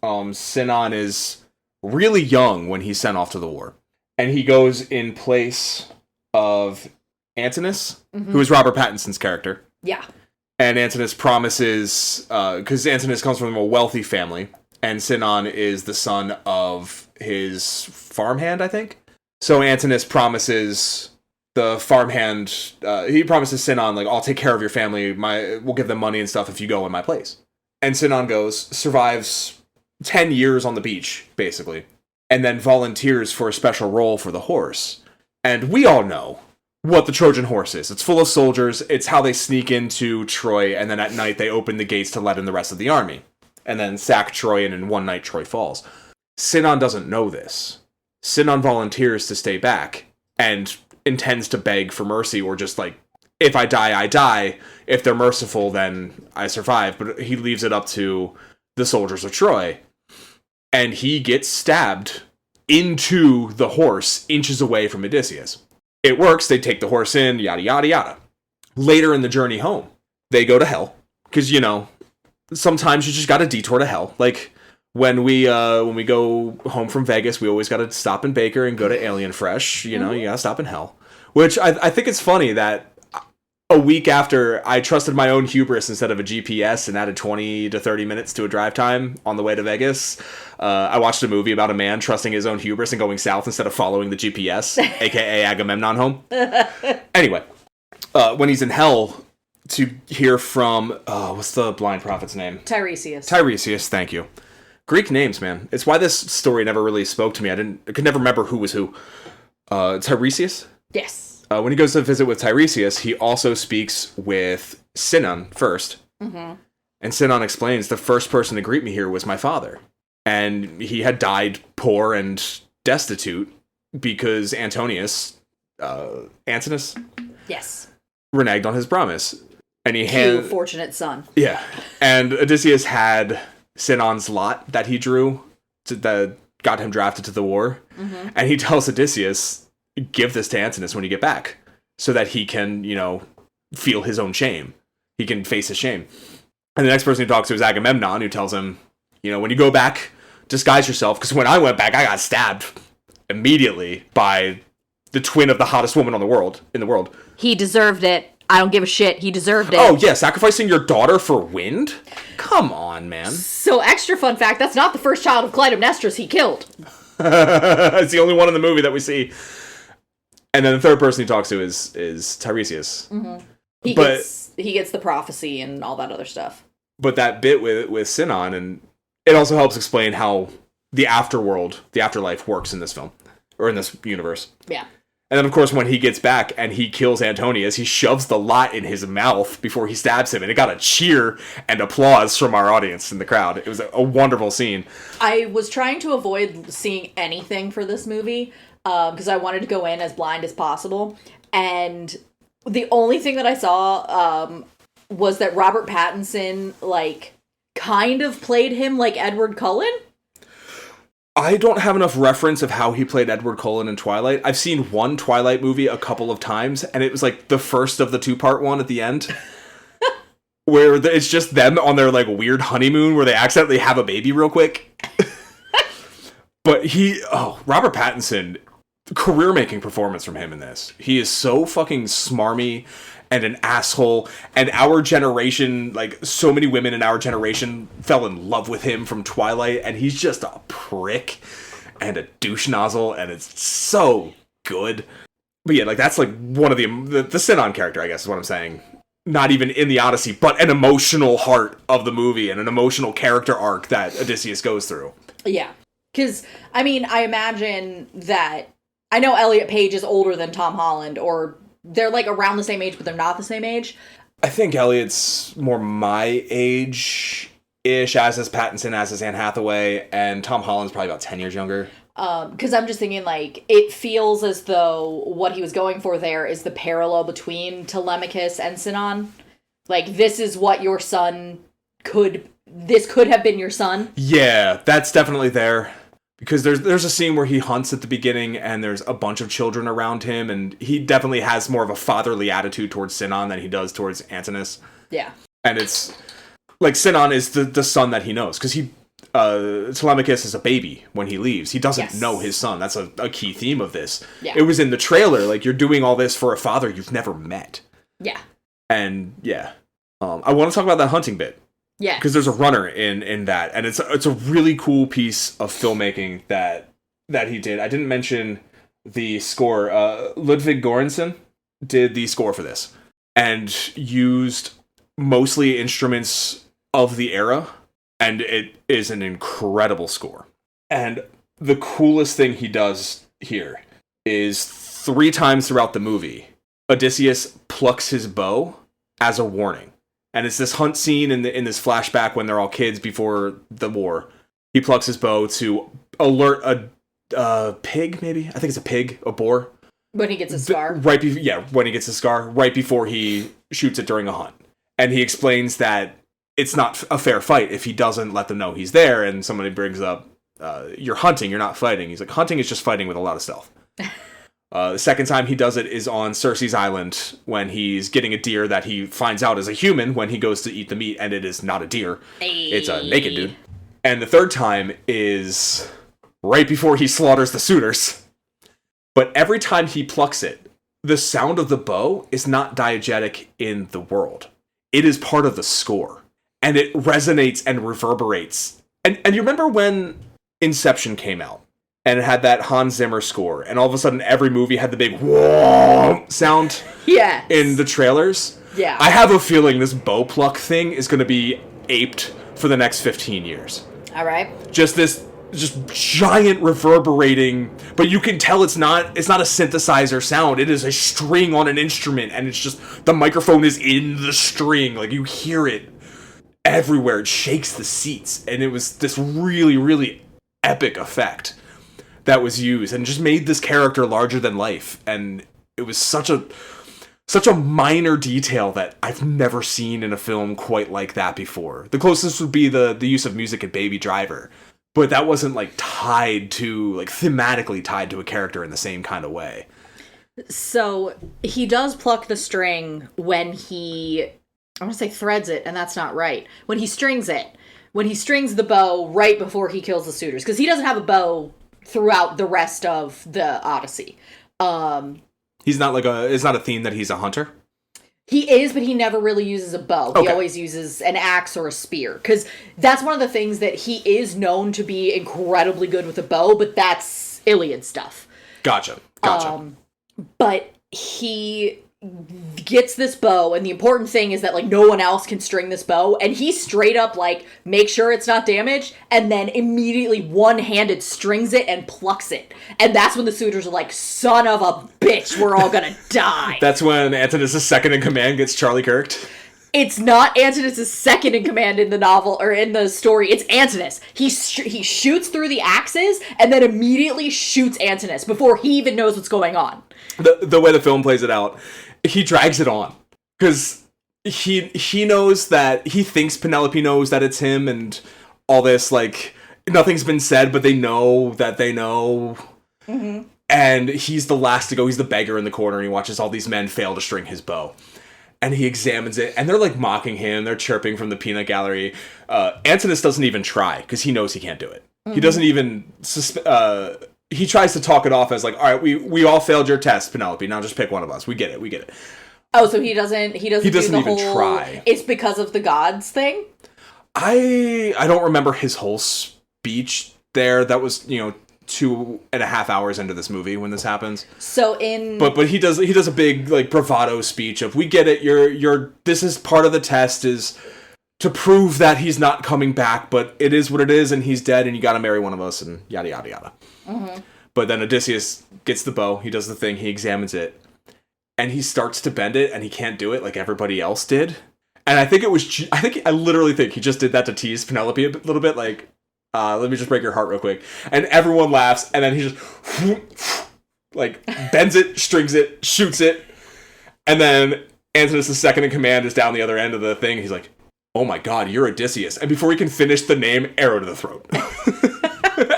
Sinon is really young when he's sent off to the war. And he goes in place of Antinous, mm-hmm. who is Robert Pattinson's character. Yeah. And Antinous promises, because Antinous comes from a wealthy family, and Sinon is the son of his farmhand, I think. So Antinous promises the farmhand, he promises Sinon, like, I'll take care of your family, we'll give them money and stuff if you go in my place. And Sinon goes, survives 10 years on the beach, basically, and then volunteers for a special role for the horse. And we all know what the Trojan horse is. It's full of soldiers, it's how they sneak into Troy, and then at night they open the gates to let in the rest of the army. And then sack Troy, and in one night Troy falls. Sinon doesn't know this. Sinon volunteers to stay back, and intends to beg for mercy, or just like, if I die, I die. If they're merciful, then I survive. But he leaves it up to the soldiers of Troy. And he gets stabbed into the horse, inches away from Odysseus. It works, they take the horse in, yada, yada, yada. Later in the journey home, they go to hell. Because, sometimes you just gotta detour to hell. Like, when we go home from Vegas, we always got to stop in Baker and go to Alien Fresh. You know, you got to stop in Hell. Which I think it's funny that a week after I trusted my own hubris instead of a GPS and added 20 to 30 minutes to a drive time on the way to Vegas, I watched a movie about a man trusting his own hubris and going south instead of following the GPS, aka Agamemnon home. Anyway, when he's in Hell, to hear from, what's the blind prophet's name? Tiresias, thank you. Greek names, man. It's why this story never really spoke to me. I could never remember who was who. Tiresias? Yes. When he goes to visit with Tiresias, he also speaks with Sinon first. Mm-hmm. And Sinon explains, the first person to greet me here was my father. And he had died poor and destitute because Antinous yes, reneged on his promise. And fortunate son. Yeah. And Odysseus had Sinon's lot that he drew that got him drafted to the war. Mm-hmm. And he tells Odysseus, give this to Antinous when you get back so that he can, feel his own shame. He can face his shame. And the next person he talks to is Agamemnon, who tells him, when you go back, disguise yourself, because when I went back, I got stabbed immediately by the twin of the hottest woman in the world. He deserved it. I don't give a shit. He deserved it. Oh, yeah, sacrificing your daughter for wind? Come on, man. So, extra fun fact, that's not the first child of Clytemnestra he killed. It's the only one in the movie that we see. And then the third person he talks to is Tiresias. Mm-hmm. He gets the prophecy and all that other stuff. But that bit with Sinon, and it also helps explain how the afterlife works in this film, or in this universe. Yeah. And then, of course, when he gets back and he kills Antonius, he shoves the lot in his mouth before he stabs him, and it got a cheer and applause from our audience in the crowd. It was a wonderful scene. I was trying to avoid seeing anything for this movie, because I wanted to go in as blind as possible, and the only thing that I saw was that Robert Pattinson kind of played him like Edward Cullen. I don't have enough reference of how he played Edward Cullen in Twilight. I've seen one Twilight movie a couple of times, and it was the first of the 2-part one at the end, where it's just them on their weird honeymoon where they accidentally have a baby real quick. But Robert Pattinson, career-making performance from him in this. He is so fucking smarmy and an asshole, and our generation, so many women in our generation fell in love with him from Twilight, and he's just a prick and a douche nozzle, and it's so good. But yeah, that's one of the Sinon character, I guess is what I'm saying. Not even in the Odyssey, but an emotional heart of the movie and an emotional character arc that Odysseus goes through. Yeah. Because, I imagine that I know Elliot Page is older than Tom Holland, or they're around the same age, but they're not the same age. I think Elliot's more my age-ish, as is Pattinson, as is Anne Hathaway, and Tom Holland's probably about 10 years younger. Because I'm just thinking, it feels as though what he was going for there is the parallel between Telemachus and Sinon. This is what your son this could have been your son. Yeah, that's definitely there. Because there's a scene where he hunts at the beginning, and there's a bunch of children around him, and he definitely has more of a fatherly attitude towards Sinon than he does towards Antinous. Yeah. And it's Sinon is the son that he knows, because Telemachus is a baby when he leaves. He doesn't know his son. That's a key theme of this. Yeah. It was in the trailer, you're doing all this for a father you've never met. Yeah. And yeah, I want to talk about that hunting bit. Yeah. Because there's a runner in that, and it's a really cool piece of filmmaking that he did. I didn't mention the score. Ludwig Göransson did the score for this, and used mostly instruments of the era, and it is an incredible score. And the coolest thing he does here is 3 times throughout the movie, Odysseus plucks his bow as a warning. And it's this hunt scene in this flashback when they're all kids before the war. He plucks his bow to alert a pig, maybe? I think it's a pig, a boar. When he gets a scar. When he gets a scar, right before he shoots it during a hunt. And he explains that it's not a fair fight if he doesn't let them know he's there, and somebody brings up, you're hunting, you're not fighting. He's like, hunting is just fighting with a lot of stealth. The second time he does it is on Circe's Island, when he's getting a deer that he finds out is a human when he goes to eat the meat, and it is not a deer. Hey. It's a naked dude. And the third time is right before he slaughters the suitors. But every time he plucks it, the sound of the bow is not diegetic in the world. It is part of the score. And it resonates and reverberates. And you remember when Inception came out? And it had that Hans Zimmer score. And all of a sudden, every movie had the big whoa sound in the trailers. Yeah. I have a feeling this bow pluck thing is going to be aped for the next 15 years. All right. Just giant reverberating, but you can tell it's not a synthesizer sound. It is a string on an instrument, and it's just the microphone is in the string. Like, you hear it everywhere. It shakes the seats, and it was this really, really epic effect that was used and just made this character larger than life. And it was such a minor detail that I've never seen in a film quite like that before. The closest would be the use of music in Baby Driver, but that wasn't thematically tied to a character in the same kind of way. So he does pluck the string when I want to say threads it, and that's not right. When he strings it. When he strings the bow right before he kills the suitors. Because he doesn't have a bow throughout the rest of the Odyssey. He's not it's not a theme that he's a hunter? He is, but he never really uses a bow. Okay. He always uses an axe or a spear. Because that's one of the things that he is known to be incredibly good with a bow, but that's Iliad stuff. Gotcha. But he gets this bow, and the important thing is that no one else can string this bow, and he straight up make sure it's not damaged, and then immediately one-handed strings it and plucks it. And that's when the suitors are like, son of a bitch, we're all gonna die. That's when Antinous' second in command gets Charlie Kirked. It's not Antinous' second in command in the novel, or in the story. It's Antinous. He shoots through the axes, and then immediately shoots Antinous before he even knows what's going on. The way the film plays it out, he drags it on. Because he knows that, he thinks Penelope knows that it's him, and all this, nothing's been said, but they know that they know. Mm-hmm. And he's the last to go. He's the beggar in the corner, and he watches all these men fail to string his bow. And he examines it, and they're mocking him. They're chirping from the peanut gallery. Antinous doesn't even try, because he knows he can't do it. Mm-hmm. He doesn't even he tries to talk it off as all right, we all failed your test, Penelope. Now just pick one of us. We get it. Oh, so he doesn't do the even whole try. It's because of the gods thing? I don't remember his whole speech there. That was, 2.5 hours into this movie when this happens. So but he does a big bravado speech of, we get it, you're this is part of the test, is to prove that he's not coming back, but it is what it is, and he's dead, and you gotta marry one of us, and yada yada yada. Mm-hmm. But then Odysseus gets the bow, he does the thing, he examines it, and he starts to bend it, and he can't do it like everybody else did. And I literally think he just did that to tease Penelope a little bit, let me just break your heart real quick. And everyone laughs, and then he just bends it, strings it, shoots it, and then Antinous' second in command is down the other end of the thing. He's like, oh my god, you're Odysseus. And before he can finish the name, arrow to the throat.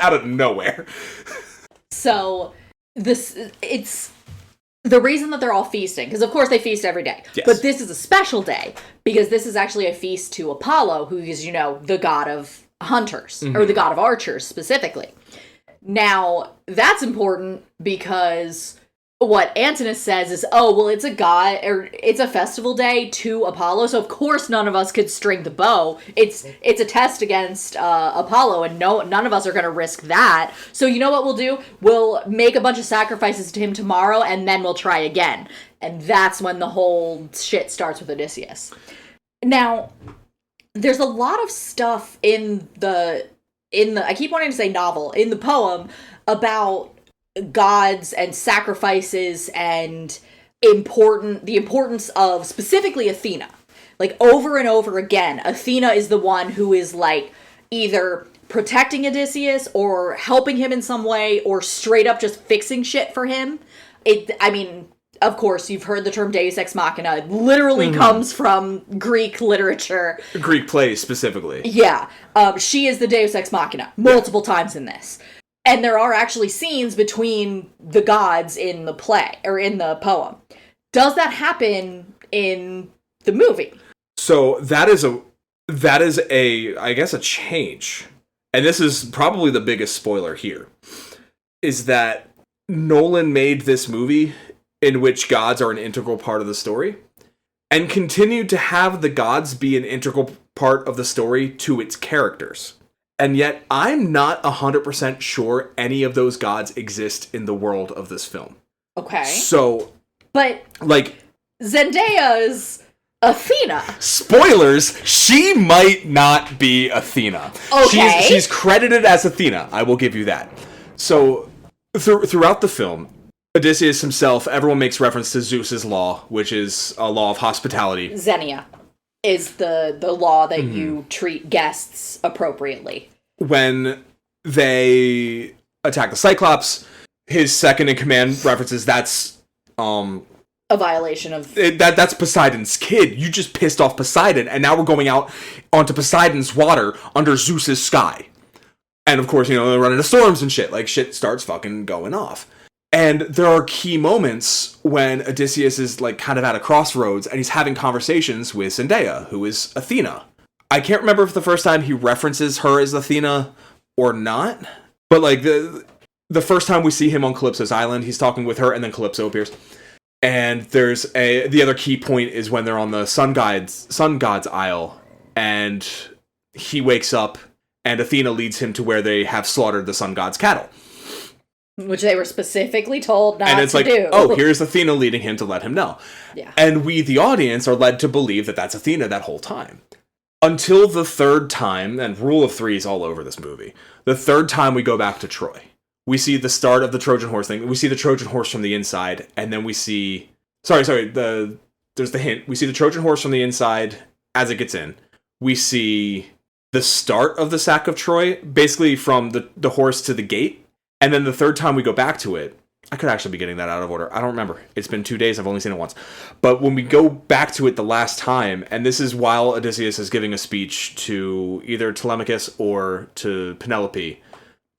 Out of nowhere. So it's the reason that they're all feasting, because of course they feast every day. Yes. But this is a special day, because this is actually a feast to Apollo, who is, the god of hunters, or the god of archers specifically. Now, that's important because what Antinous says is, it's a god, or it's a festival day to Apollo, so of course none of us could string the bow. It's a test against Apollo, and none of us are going to risk that. So you know what we'll do? We'll make a bunch of sacrifices to him tomorrow, and then we'll try again. And that's when the whole shit starts with Odysseus. Now, there's a lot of stuff in the I keep wanting to say novel, in the poem, about gods and sacrifices and the importance of specifically Athena. Over and over again, Athena is the one who is either protecting Odysseus or helping him in some way, or straight up just fixing shit for him. Of course, you've heard the term Deus Ex Machina. It literally comes from Greek literature. Greek plays, specifically. Yeah. She is the Deus Ex Machina multiple times in this. And there are actually scenes between the gods in the play, or in the poem. Does that happen in the movie? So that is a I guess a change. and this is probably the biggest spoiler here, is that Nolan made this movie in which gods are an integral part of the story, and continued to have the gods be an integral part of the story to its characters. And yet, I'm not 100% sure any of those gods exist in the world of this film. Okay. So, but, like, Zendaya's Athena. Spoilers, she might not be Athena. Okay. She's credited as Athena, I will give you that. So, throughout the film, Odysseus himself, everyone makes reference to Zeus's law, which is a law of hospitality. Xenia is the law that you treat guests appropriately. When they attack the Cyclops, his second in command references that's a violation of that's Poseidon's kid. You just pissed off Poseidon, and now we're going out onto Poseidon's water under Zeus's sky. And of course, they're running into storms and shit. Like, shit starts fucking going off. And there are key moments when Odysseus is, like, kind of at a crossroads, and he's having conversations with Zendaya, who is Athena. I can't remember if the first time he references her as Athena or not, but, like, the first time we see him on Calypso's island, he's talking with her, and then Calypso appears. And the other key point is when they're on the Sun God's Isle, and he wakes up, and Athena leads him to where they have slaughtered the Sun God's cattle. Which they were specifically told not to do. And it's like, oh, here's Athena leading him to let him know. Yeah. And we, the audience, are led to believe that that's Athena that whole time. Until the third time, and rule of three is all over this movie, the third time we go back to Troy. We see the start of the Trojan horse thing. We see the Trojan horse from the inside, and then we see... there's the hint. We see the Trojan horse from the inside as it gets in. We see the start of the sack of Troy, basically from the horse to the gate. And then the third time we go back to it, I could actually be getting that out of order. I don't remember. It's been 2 days. I've only seen it once. But when we go back to it the last time, and this is while Odysseus is giving a speech to either Telemachus or to Penelope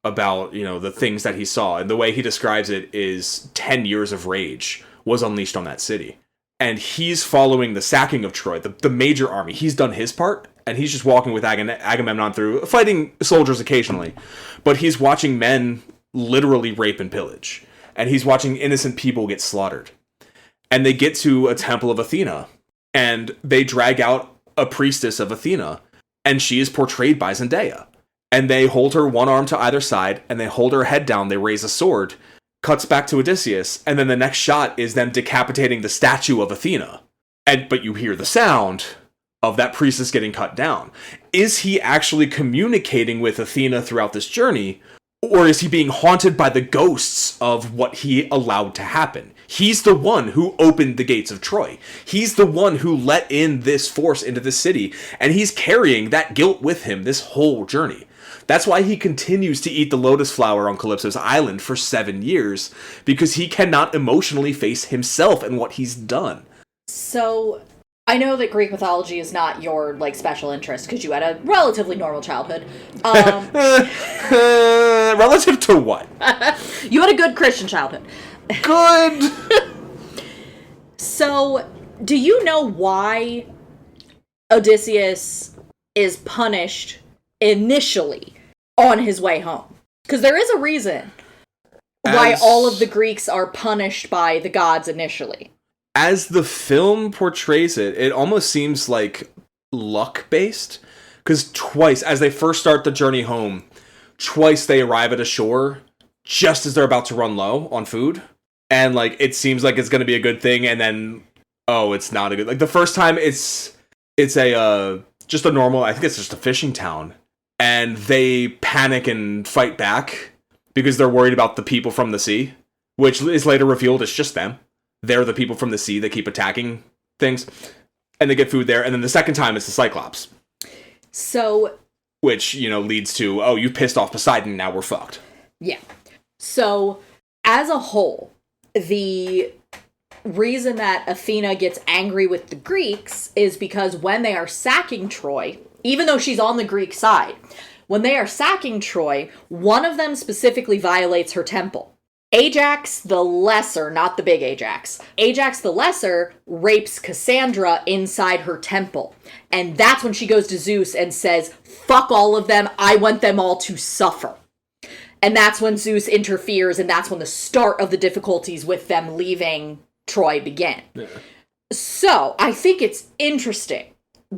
about, the things that he saw. And the way he describes it is 10 years of rage was unleashed on that city. And he's following the sacking of Troy, the major army. He's done his part, and he's just walking with Agamemnon through, fighting soldiers occasionally. But he's watching men literally rape and pillage. And he's watching innocent people get slaughtered. And they get to a temple of Athena, and they drag out a priestess of Athena, and she is portrayed by Zendaya. And they hold her one arm to either side, and they hold her head down, they raise a sword, cuts back to Odysseus, and then the next shot is them decapitating the statue of Athena. But you hear the sound of that priestess getting cut down. Is he actually communicating with Athena throughout this journey? Or is he being haunted by the ghosts of what he allowed to happen? He's the one who opened the gates of Troy. He's the one who let in this force into the city, and he's carrying that guilt with him this whole journey. That's why he continues to eat the lotus flower on Calypso's island for 7 years, because he cannot emotionally face himself and what he's done. So, I know that Greek mythology is not your, special interest, because you had a relatively normal childhood. Relative to what? You had a good Christian childhood. Good! So, do you know why Odysseus is punished initially on his way home? Because there is a reason why all of the Greeks are punished by the gods initially. As the film portrays it, it almost seems like luck-based. Because twice, as they first start the journey home, twice they arrive at a shore just as they're about to run low on food. And, it seems like it's going to be a good thing, and then, it's not a good... the first time, it's just a normal... I think it's just a fishing town. And they panic and fight back because they're worried about the people from the sea, which is later revealed as just them. They're the people from the sea that keep attacking things, and they get food there. And then the second time, it's the Cyclops. So... which, leads to, you pissed off Poseidon, now we're fucked. Yeah. So, as a whole, the reason that Athena gets angry with the Greeks is because when they are sacking Troy, even though she's on the Greek side, when they are sacking Troy, one of them specifically violates her temple. Ajax the Lesser, not the big Ajax. Ajax the Lesser rapes Cassandra inside her temple. And that's when she goes to Zeus and says, fuck all of them, I want them all to suffer. And that's when Zeus interferes, and that's when the start of the difficulties with them leaving Troy begin. Yeah. So, I think it's interesting,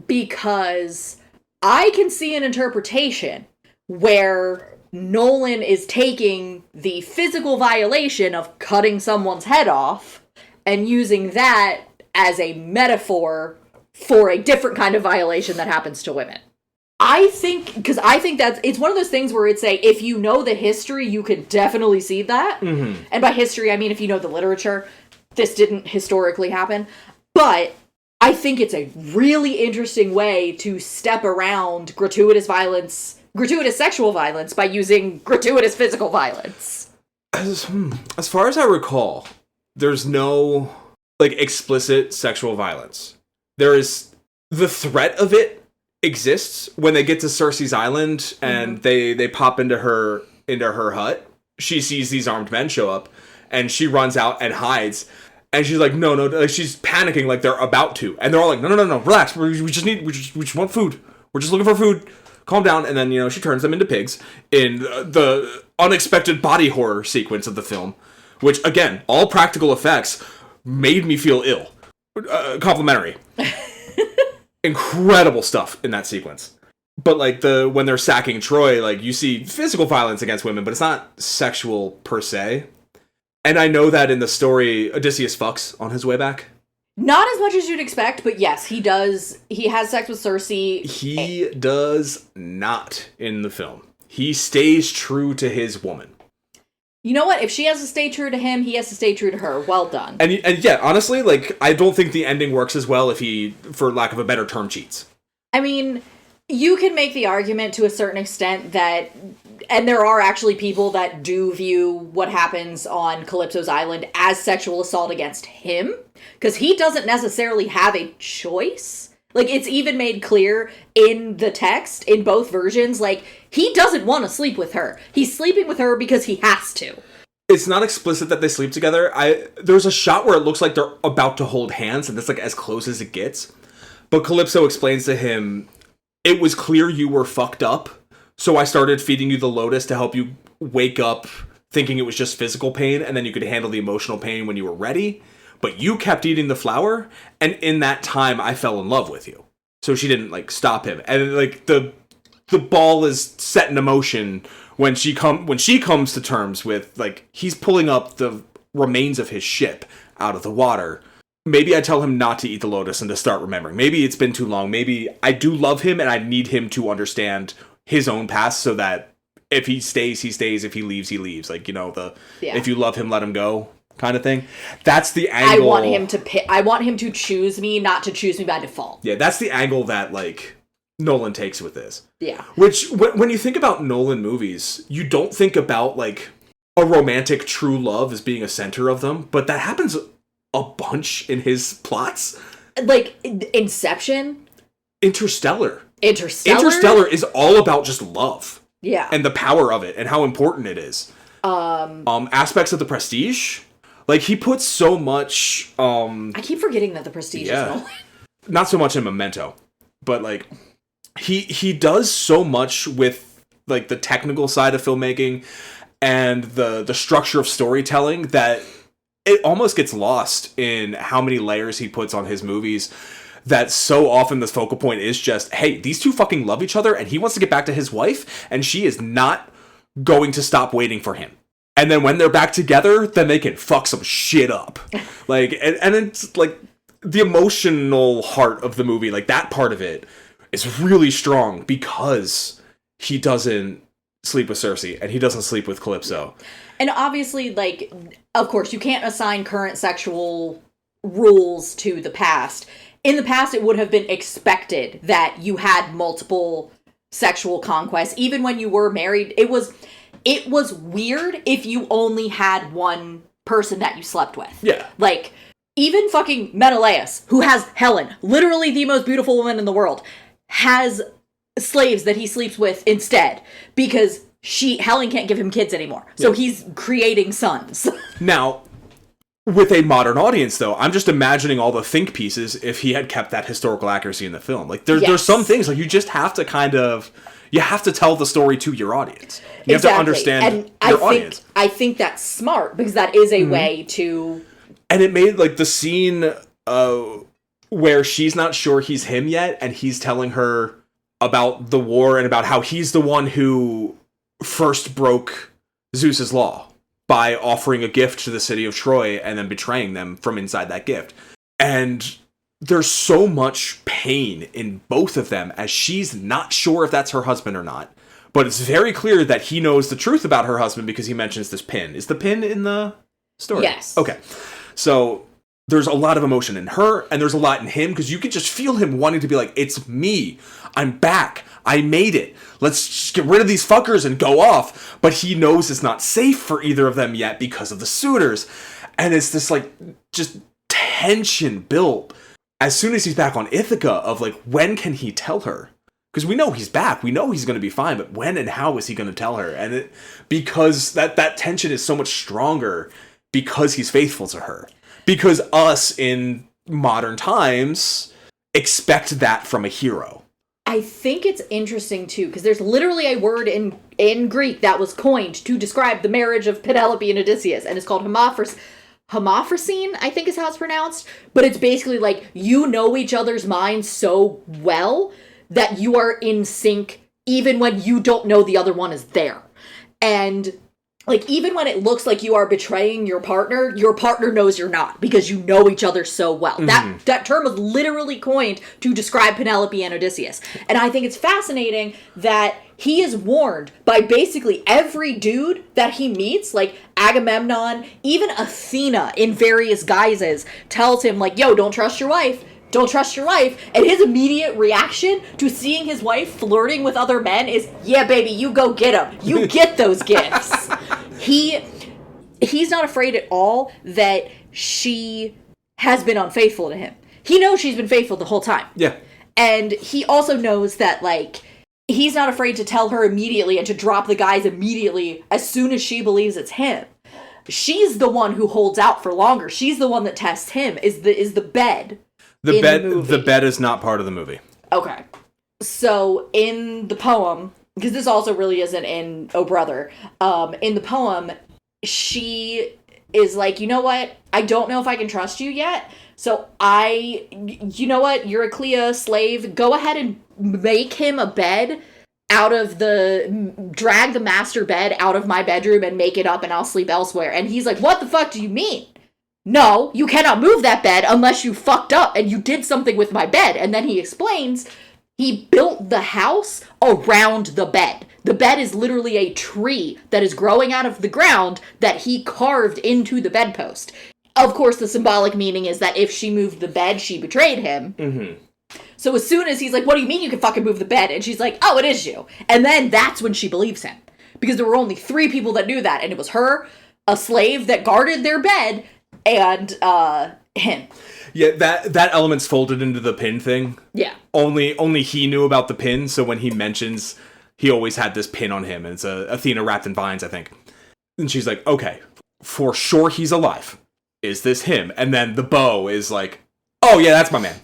because I can see an interpretation where Nolan is taking the physical violation of cutting someone's head off and using that as a metaphor for a different kind of violation that happens to women. I think that's, it's one of those things where it's if you know the history, you could definitely see that. Mm-hmm. And by history, I mean if you know the literature, this didn't historically happen. But I think it's a really interesting way to step around gratuitous sexual violence by using gratuitous physical violence. As far as I recall, there's no explicit sexual violence. There is the threat of it exists when they get to Cersei's island and they pop into her hut. She sees these armed men show up and she runs out and hides. And she's like, no, she's panicking like they're about to. And they're all like, no, relax. We just want food. We're just looking for food. Calm down. And then, she turns them into pigs in the unexpected body horror sequence of the film, which, again, all practical effects made me feel ill. Complimentary. Incredible stuff in that sequence. But, when they're sacking Troy, you see physical violence against women, but it's not sexual per se. And I know that in the story, Odysseus fucks on his way back. Not as much as you'd expect, but yes, he does. He has sex with Cersei. He does not in the film. He stays true to his woman. You know what? If she has to stay true to him, he has to stay true to her. Well done. And yeah, honestly, I don't think the ending works as well if he, for lack of a better term, cheats. I mean, you can make the argument to a certain extent that, and there are actually people that do view what happens on Calypso's island as sexual assault against him, because he doesn't necessarily have a choice. It's even made clear in the text, in both versions, he doesn't want to sleep with her. He's sleeping with her because he has to. It's not explicit that they sleep together. There's a shot where it looks like they're about to hold hands, and that's as close as it gets. But Calypso explains to him, it was clear you were fucked up, so I started feeding you the lotus to help you wake up thinking it was just physical pain, and then you could handle the emotional pain when you were ready. But you kept eating the flower, and in that time, I fell in love with you. So she didn't, stop him. And, the ball is set in motion when she comes to terms with, he's pulling up the remains of his ship out of the water. Maybe I tell him not to eat the lotus and to start remembering. Maybe it's been too long. Maybe I do love him, and I need him to understand his own past so that if he stays, he stays. If he leaves, he leaves. If you love him, let him go kind of thing. That's the angle. I want him to choose me, not to choose me by default. Yeah, that's the angle that, Nolan takes with this. Yeah. Which, when you think about Nolan movies, you don't think about, a romantic true love as being a center of them, but that happens a bunch in his plots. Inception? Interstellar is all about just love. Yeah. And the power of it and how important it is. Aspects of The Prestige. He puts so much... I keep forgetting that The Prestige is Nolan. Not so much in Memento, but, he does so much with, the technical side of filmmaking and the structure of storytelling that it almost gets lost in how many layers he puts on his movies, that so often the focal point is just, hey, these two fucking love each other and he wants to get back to his wife and she is not going to stop waiting for him. And then when they're back together, then they can fuck some shit up. And it's the emotional heart of the movie, that part of it is really strong because he doesn't sleep with Cersei and he doesn't sleep with Calypso. And obviously, of course, you can't assign current sexual rules to the past. In the past, it would have been expected that you had multiple sexual conquests. Even when you were married, it was weird if you only had one person that you slept with. Yeah. Even fucking Menelaus, who has Helen, literally the most beautiful woman in the world, has slaves that he sleeps with instead. Because Helen can't give him kids anymore. So he's creating sons. Now, with a modern audience, though, I'm just imagining all the think pieces if he had kept that historical accuracy in the film. Like, there's some things, like, you just have to kind of... You have to tell the story to your audience. You have to understand your audience. I think that's smart, because that is a way to... And it made, like, the scene where she's not sure he's him yet, and he's telling her about the war and about how he's the one who first broke Zeus's law by offering a gift to the city of Troy and then betraying them from inside that gift. And there's so much pain in both of them as she's not sure if that's her husband or not. But it's very clear that he knows the truth about her husband because he mentions this pin. Is the pin in the story? Yes. Okay. So there's a lot of emotion in her, and there's a lot in him, because you could just feel him wanting to be like, it's me. I'm back. I made it. Let's just get rid of these fuckers and go off. But he knows it's not safe for either of them yet because of the suitors. And it's this, like, just tension built as soon as he's back on Ithaca of, like, when can he tell her? Because we know he's back. We know he's going to be fine. But when and how is he going to tell her? And because that tension is so much stronger because he's faithful to her. Because us in modern times expect that from a hero. I think it's interesting, too, because there's literally a word in Greek that was coined to describe the marriage of Penelope and Odysseus, and it's called homophorosine, I think is how it's pronounced. But it's basically like, you know each other's minds so well that you are in sync even when you don't know the other one is there. And... like, even when it looks like you are betraying your partner knows you're not, because you know each other so well. Mm-hmm. That term was literally coined to describe Penelope and Odysseus. And I think it's fascinating that he is warned by basically every dude that he meets, like Agamemnon, even Athena in various guises, tells him, like, yo, don't trust your wife. Don't trust your wife. And his immediate reaction to seeing his wife flirting with other men is, yeah, baby, you go get them. You get those gifts. He's not afraid at all that she has been unfaithful to him. He knows she's been faithful the whole time. Yeah. And he also knows that, like, he's not afraid to tell her immediately and to drop the guys immediately as soon as she believes it's him. She's the one who holds out for longer. She's the one that tests him, is the bed. The bed is not part of the movie. Okay. So, in the poem, because this also really isn't in Oh Brother, in the poem, she is like, you know what? I don't know if I can trust you yet. So you know what? You're a Clea slave. Go ahead and make him a bed drag the master bed out of my bedroom and make it up, and I'll sleep elsewhere. And he's like, what the fuck do you mean? No, you cannot move that bed unless you fucked up and you did something with my bed. And then he explains he built the house around the bed. The bed is literally a tree that is growing out of the ground that he carved into the bedpost. Of course, the symbolic meaning is that if she moved the bed, she betrayed him. Mm-hmm. So as soon as he's like, what do you mean you can fucking move the bed? And she's like, oh, it is you. And then that's when she believes him. Because there were only 3 people that knew that. And it was her, a slave that guarded their bed, and him. Yeah, that element's folded into the pin thing. Yeah. Only he knew about the pin, so when he mentions he always had this pin on him, and it's Athena wrapped in vines, I think. And she's like, okay, for sure he's alive. Is this him? And then the bow is like, oh yeah, that's my man.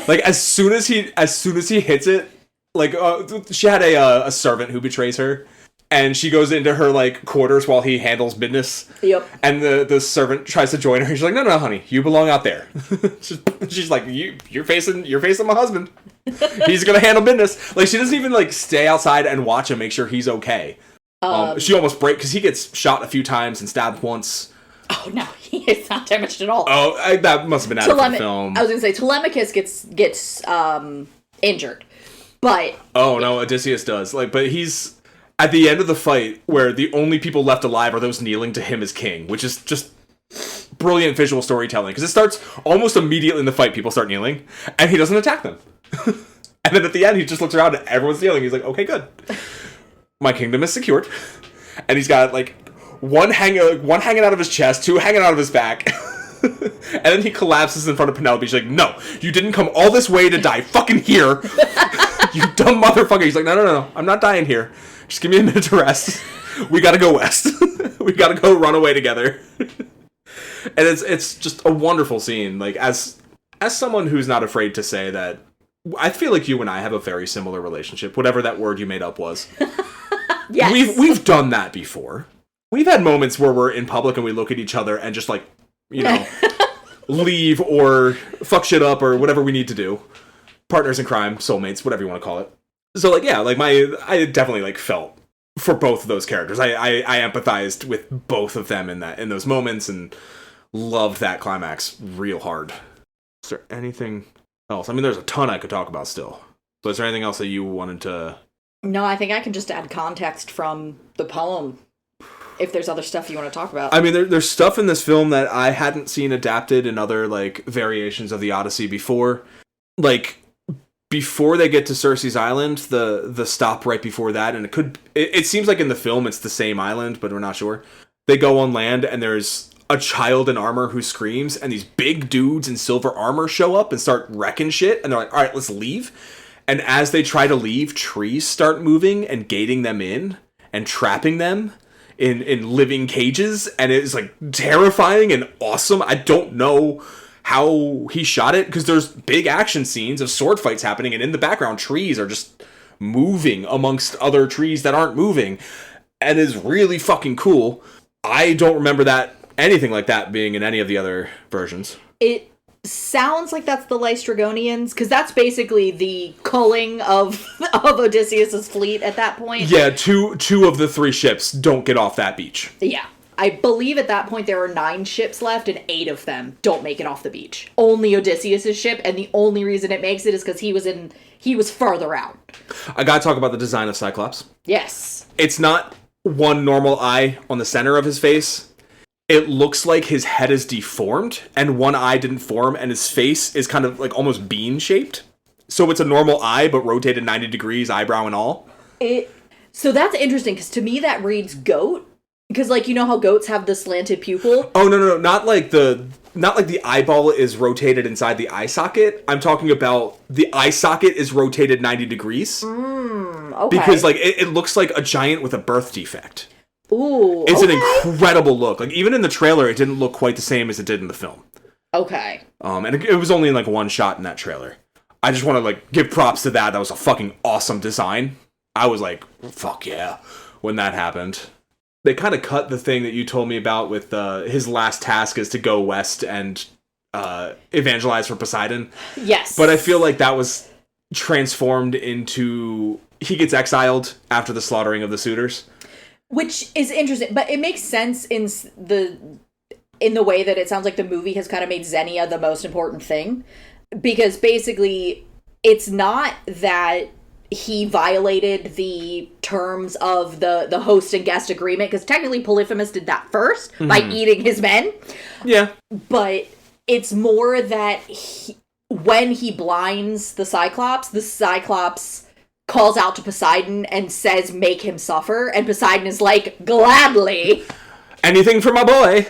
Like as soon as he hits it, like she had a servant who betrays her. And she goes into her, like, quarters while he handles business. Yep. And the servant tries to join her. She's like, no, honey, you belong out there. She's like, you're facing my husband. He's gonna handle business. Like, she doesn't even, like, stay outside and watch him, make sure he's okay. She almost breaks, because he gets shot a few times and stabbed once. Oh, no, he is not damaged at all. Oh, that must have been added from the film. I was gonna say, Telemachus gets injured. But... oh, no, Odysseus does. Like, but he's... at the end of the fight, where the only people left alive are those kneeling to him as king, which is just brilliant visual storytelling. Because it starts almost immediately in the fight, people start kneeling, and he doesn't attack them. And then at the end, he just looks around and everyone's kneeling. He's like, okay, good. My kingdom is secured. And he's got, like, one hanging out of his chest, 2 hanging out of his back. And then he collapses in front of Penelope. She's like, no, you didn't come all this way to die fucking here. You dumb motherfucker. He's like, no, I'm not dying here. Just give me a minute to rest. We gotta go west. We gotta go run away together. And it's just a wonderful scene. Like, as someone who's not afraid to say that, I feel like you and I have a very similar relationship, whatever that word you made up was. Yes. We've done that before. We've had moments where we're in public and we look at each other and just, like, you know, leave or fuck shit up or whatever we need to do. Partners in crime, soulmates, whatever you want to call it. So, like, yeah, like, I definitely, like, felt for both of those characters. I empathized with both of them in those moments and loved that climax real hard. Is there anything else? I mean, there's a ton I could talk about still. But is there anything else that you wanted to... No, I think I can just add context from the poem, if there's other stuff you want to talk about. I mean, there's stuff in this film that I hadn't seen adapted in other, like, variations of the Odyssey before. Like, before they get to Cersei's Island, the stop right before that, and it seems like in the film it's the same island, but we're not sure. They go on land, and there's a child in armor who screams, and these big dudes in silver armor show up and start wrecking shit, and they're like, alright, let's leave. And as they try to leave, trees start moving and gating them in and trapping them in living cages, and it's like terrifying and awesome. I don't know how he shot it, because there's big action scenes of sword fights happening, and in the background trees are just moving amongst other trees that aren't moving, and is really fucking cool. I don't remember anything like that being in any of the other versions. It sounds like that's the Lystragonians, because that's basically the culling of Odysseus's fleet at that point. Yeah, two of the 3 ships don't get off that beach. Yeah. I believe at that point there are 9 ships left, and 8 of them don't make it off the beach. Only Odysseus's ship, and the only reason it makes it is because he was further out. I gotta talk about the design of Cyclops. Yes. It's not one normal eye on the center of his face. It looks like his head is deformed, and one eye didn't form, and his face is kind of like almost bean-shaped. So it's a normal eye, but rotated 90 degrees, eyebrow and all. So that's interesting, because to me that reads goat. Because, like, you know how goats have the slanted pupil? Oh, no. Not like the eyeball is rotated inside the eye socket. I'm talking about the eye socket is rotated 90 degrees. Okay. Because, like, it looks like a giant with a birth defect. Ooh, It's an incredible look. Like, even in the trailer, it didn't look quite the same as it did in the film. Okay. And it was only in, like, one shot in that trailer. I just want to, like, give props to that. That was a fucking awesome design. I was like, fuck yeah, when that happened. They kind of cut the thing that you told me about with his last task is to go west and evangelize for Poseidon. Yes. But I feel like that was transformed into... He gets exiled after the slaughtering of the suitors. Which is interesting, but it makes sense in the way that it sounds like the movie has kind of made Xenia the most important thing. Because basically, it's not that he violated the terms of the host and guest agreement, because technically Polyphemus did that first by eating his men. Yeah. But it's more that when he blinds the Cyclops calls out to Poseidon and says, make him suffer, and Poseidon is like, gladly. Anything for my boy.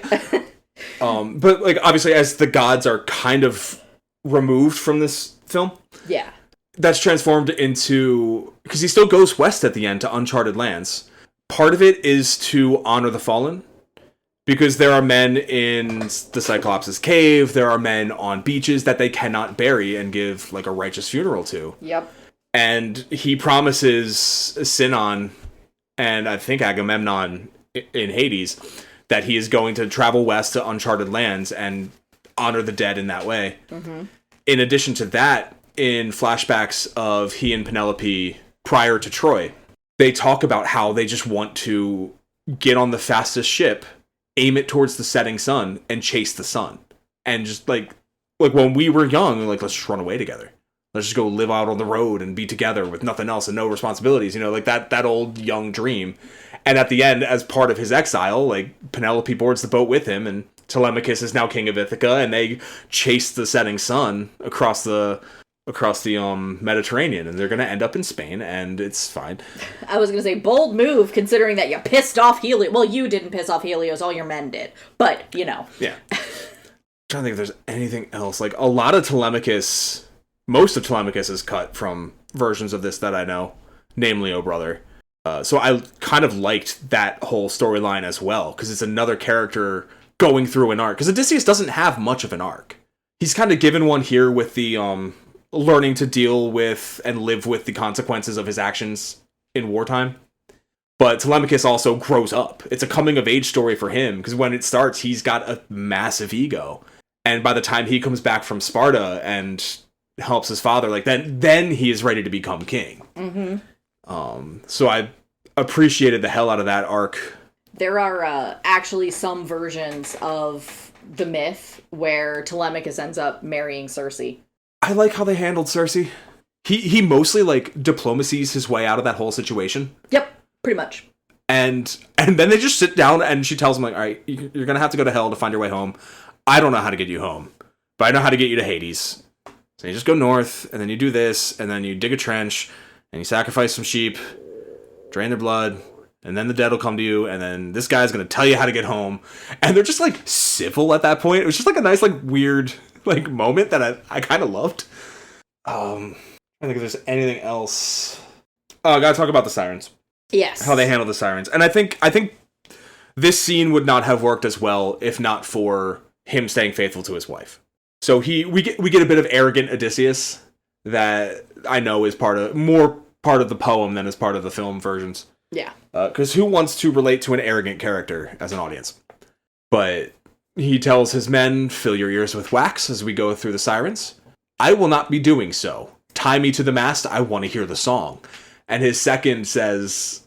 But, like, obviously, as the gods are kind of removed from this film. Yeah. That's transformed into... Because he still goes west at the end to uncharted lands. Part of it is to honor the fallen. Because there are men in the Cyclops' cave, there are men on beaches that they cannot bury and give, like, a righteous funeral to. Yep. And he promises Sinon and I think Agamemnon in Hades that he is going to travel west to uncharted lands and honor the dead in that way. Mm-hmm. In addition to that, in flashbacks of he and Penelope prior to Troy, they talk about how they just want to get on the fastest ship, aim it towards the setting sun, and chase the sun. And just like when we were young, like, let's just run away together. Let's just go live out on the road and be together with nothing else and no responsibilities, you know, like that old young dream. And at the end, as part of his exile, like, Penelope boards the boat with him, and Telemachus is now king of Ithaca, and they chase the setting sun across the Mediterranean, and they're gonna end up in Spain, and it's fine. I was gonna say, bold move, considering that you pissed off Helios. Well, you didn't piss off Helios, all your men did. But, you know. Yeah. I'm trying to think if there's anything else. Like, a lot of Telemachus... Most of Telemachus is cut from versions of this that I know, namely O Brother. So I kind of liked that whole storyline as well, because it's another character going through an arc. Because Odysseus doesn't have much of an arc. He's kind of given one here with the learning to deal with and live with the consequences of his actions in wartime. But Telemachus also grows up. It's a coming-of-age story for him, because when it starts, he's got a massive ego. And by the time he comes back from Sparta and helps his father, like, then he is ready to become king. Mm-hmm. So I appreciated the hell out of that arc. There are actually some versions of the myth where Telemachus ends up marrying Circe. I like how they handled Circe. He mostly, like, diplomacies his way out of that whole situation. Yep, pretty much. And then they just sit down, and she tells him, like, all right, you're going to have to go to hell to find your way home. I don't know how to get you home, but I know how to get you to Hades. So you just go north, and then you do this, and then you dig a trench, and you sacrifice some sheep, drain their blood, and then the dead will come to you, and then this guy's going to tell you how to get home. And they're just, like, civil at that point. It was just, like, a nice, like, weird, like, moment that I kind of loved. I think if there's anything else. Oh, I gotta talk about the sirens. Yes. How they handle the sirens. And I think this scene would not have worked as well if not for him staying faithful to his wife. So we get a bit of arrogant Odysseus that I know is more part of the poem than is part of the film versions. Yeah. Because who wants to relate to an arrogant character as an audience? But he tells his men, fill your ears with wax as we go through the sirens. I will not be doing so. Tie me to the mast, I want to hear the song. And his second says,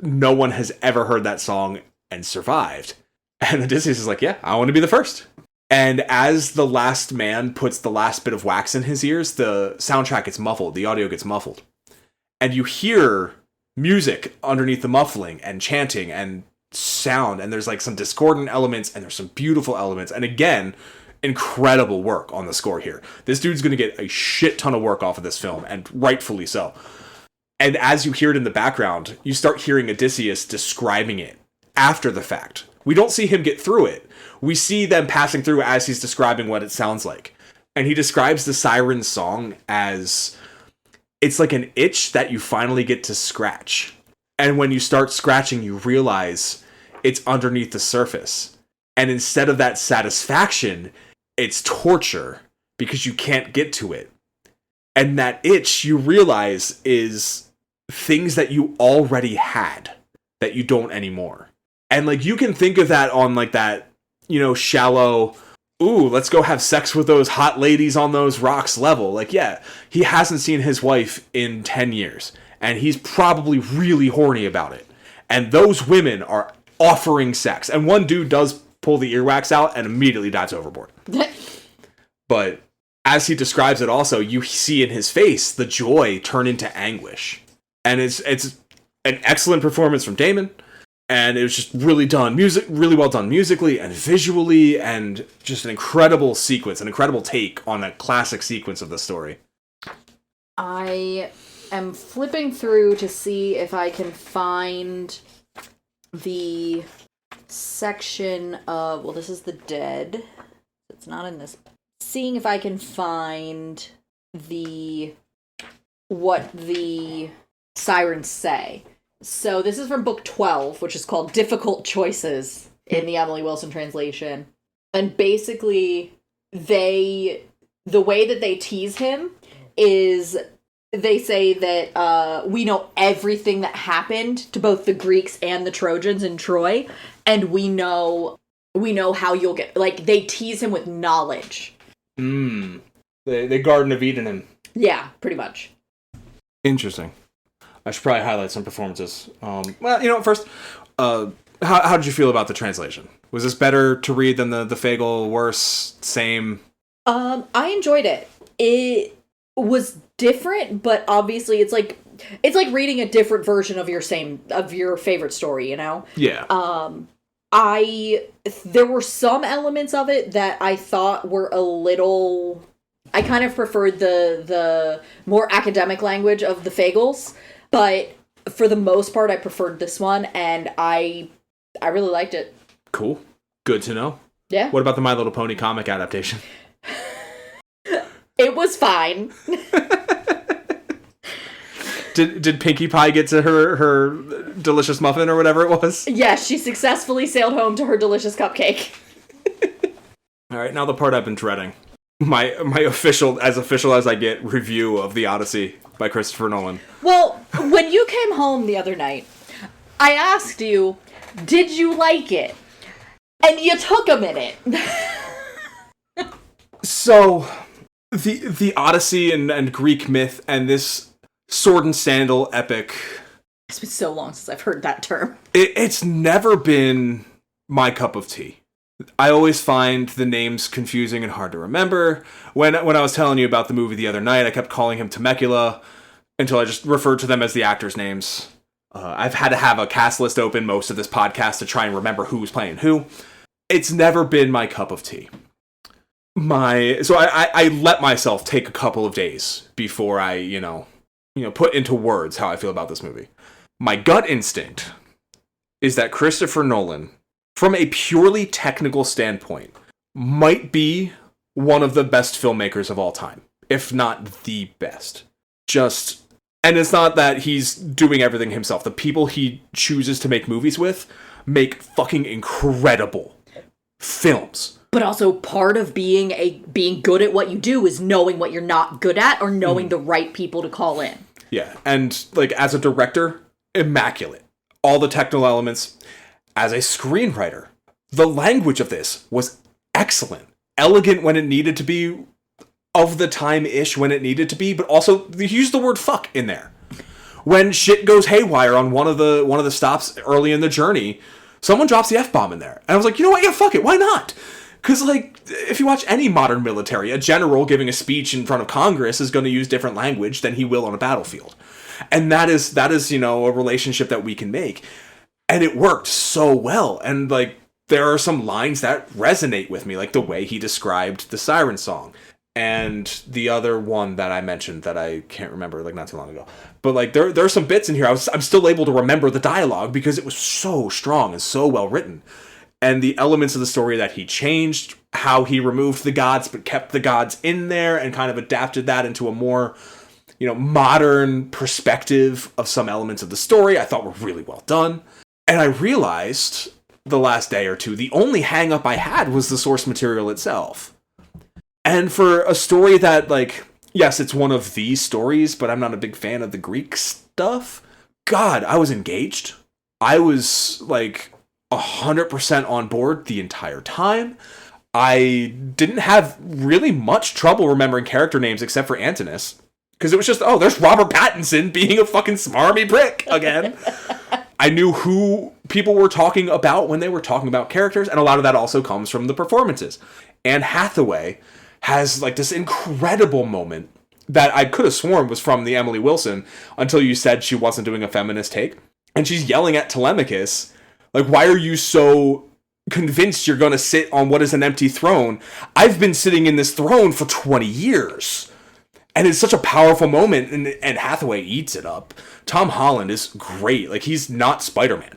no one has ever heard that song and survived. And Odysseus is like, yeah, I want to be the first. And as the last man puts the last bit of wax in his ears, the soundtrack gets muffled, the audio gets muffled. And you hear music underneath the muffling and chanting and sound, and there's like some discordant elements and there's some beautiful elements. And again, incredible work on the score here. This dude's going to get a shit ton of work off of this film, and rightfully so. And as you hear it in the background, you start hearing Odysseus describing it after the fact. We don't see him get through it. We see them passing through as he's describing what it sounds like. And he describes the siren song as it's like an itch that you finally get to scratch. And when you start scratching, you realize it's underneath the surface. And instead of that satisfaction, it's torture because you can't get to it. And that itch, you realize, is things that you already had that you don't anymore. And like you can think of that on like that, you know, shallow, ooh, let's go have sex with those hot ladies on those rocks level. Like, yeah, he hasn't seen his wife in 10 years. And he's probably really horny about it. And those women are offering sex. And one dude does pull the earwax out and immediately dives overboard. But as he describes it also, you see in his face the joy turn into anguish. And it's an excellent performance from Damon. And it was just really well done musically and visually, and just an incredible sequence, an incredible take on a classic sequence of the story. I am flipping through to see if I can find the section of, well, this is the dead. It's not in this. Seeing if I can find what the sirens say. So this is from book 12, which is called Difficult Choices in the Emily Wilson translation. And basically, the way that they tease him is they say that we know everything that happened to both the Greeks and the Trojans in Troy, and we know how you'll get, like, they tease him with knowledge. They Garden of Eden him. Yeah, pretty much. Interesting. I should probably highlight some performances. Well, you know, first, how did you feel about the translation? Was this better to read than the Fagel? Worse? Same? I enjoyed it. It was different, but obviously it's like reading a different version of your favorite story, you know? Yeah. There were some elements of it that I thought were a little, I kind of preferred the more academic language of the Fagels, but for the most part I preferred this one, and I really liked it. Cool. Good to know. Yeah. What about the My Little Pony comic adaptation? It was fine. Did Pinkie Pie get to her delicious muffin or whatever it was? Yes, she successfully sailed home to her delicious cupcake. All right, now the part I've been dreading. My official as I get review of the Odyssey by Christopher Nolan. Well, when you came home the other night, I asked you, did you like it? And you took a minute. So, the Odyssey and Greek myth and this sword and sandal epic. It's been so long since I've heard that term. It's never been my cup of tea. I always find the names confusing and hard to remember. When I was telling you about the movie the other night, I kept calling him Temecula until I just referred to them as the actors' names. I've had to have a cast list open most of this podcast to try and remember who's playing who. It's never been my cup of tea. So I let myself take a couple of days before I, put into words how I feel about this movie. My gut instinct is that Christopher Nolan, from a purely technical standpoint, might be one of the best filmmakers of all time, if not the best. And it's not that he's doing everything himself. The people he chooses to make movies with make fucking incredible films. But also part of being good at what you do is knowing what you're not good at or knowing the right people to call in. Yeah, and as a director, immaculate. All the technical elements. As a screenwriter, the language of this was excellent. Elegant when it needed to be, of the time-ish when it needed to be, but also he used the word fuck in there. When shit goes haywire on one of the stops early in the journey, someone drops the F-bomb in there. And I was like, you know what? Yeah, fuck it. Why not? Because, if you watch any modern military, a general giving a speech in front of Congress is going to use different language than he will on a battlefield. And that is a relationship that we can make. And it worked so well. And, there are some lines that resonate with me, like the way he described the Siren Song. And the other one that I mentioned that I can't remember, not too long ago. But, there are some bits in here. I'm still able to remember the dialogue because it was so strong and so well written. And the elements of the story that he changed, how he removed the gods but kept the gods in there and kind of adapted that into a more, modern perspective of some elements of the story, I thought were really well done. And I realized the last day or two, the only hang-up I had was the source material itself. And for a story that, yes, it's one of these stories, but I'm not a big fan of the Greek stuff. God, I was engaged. I was, 100% on board the entire time. I didn't have really much trouble remembering character names except for Antinous. Because it was just, there's Robert Pattinson being a fucking smarmy prick again. I knew who people were talking about when they were talking about characters, and a lot of that also comes from the performances. Anne Hathaway has, this incredible moment that I could have sworn was from the Emily Wilson until you said she wasn't doing a feminist take. And she's yelling at Telemachus, why are you so convinced you're going to sit on what is an empty throne? I've been sitting in this throne for 20 years. And it's such a powerful moment, and Hathaway eats it up. Tom Holland is great. He's not Spider-Man.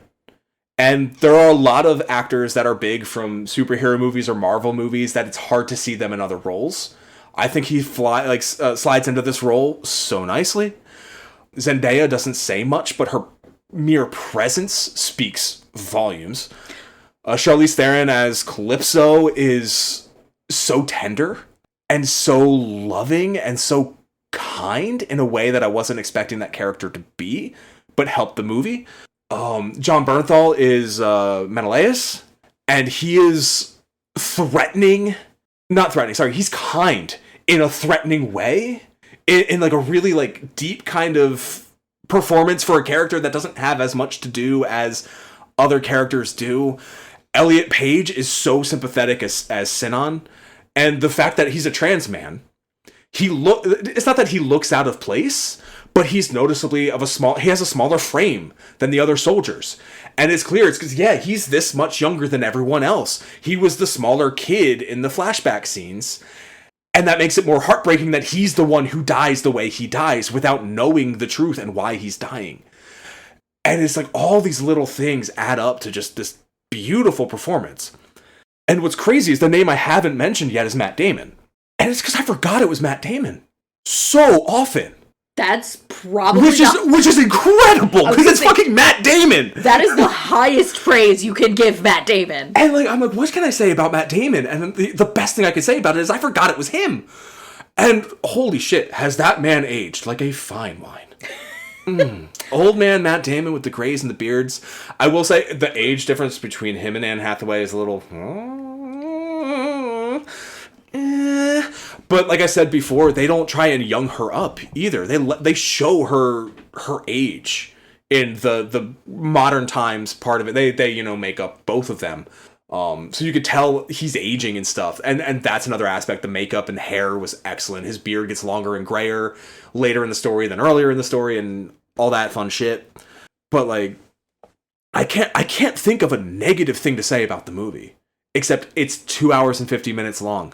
And there are a lot of actors that are big from superhero movies or Marvel movies that it's hard to see them in other roles. I think he slides into this role so nicely. Zendaya doesn't say much, but her mere presence speaks volumes. Charlize Theron as Calypso is so tender and so loving and so kind in a way that I wasn't expecting that character to be, but helped the movie. John Bernthal is Menelaus, and he is he's kind in a threatening way, in a really deep kind of performance for a character that doesn't have as much to do as other characters do. Elliot Page is so sympathetic as Sinon, and the fact that he's a trans man, it's not that he looks out of place, but he's noticeably he has a smaller frame than the other soldiers. And it's clear, it's because, he's this much younger than everyone else. He was the smaller kid in the flashback scenes. And that makes it more heartbreaking that he's the one who dies the way he dies without knowing the truth and why he's dying. And it's all these little things add up to just this beautiful performance. And what's crazy is the name I haven't mentioned yet is Matt Damon. And it's because I forgot it was Matt Damon so often That's probably which is incredible because it's fucking Matt Damon. That is the highest praise you can give Matt Damon. And like, I'm like, what can I say about Matt Damon? And the best thing I could say about it is I forgot it was him. And holy shit, has that man aged like a fine wine. Old man Matt Damon with the grays and the beards. I will say the age difference between him and Anne Hathaway is a little... But like I said before, they don't try and young her up either. They show her age in the modern times part of it. They make up both of them. So you could tell he's aging and stuff. And that's another aspect. The makeup and hair was excellent. His beard gets longer and grayer later in the story than earlier in the story and all that fun shit. But like, I can't think of a negative thing to say about the movie, except it's 2 hours and 50 minutes long.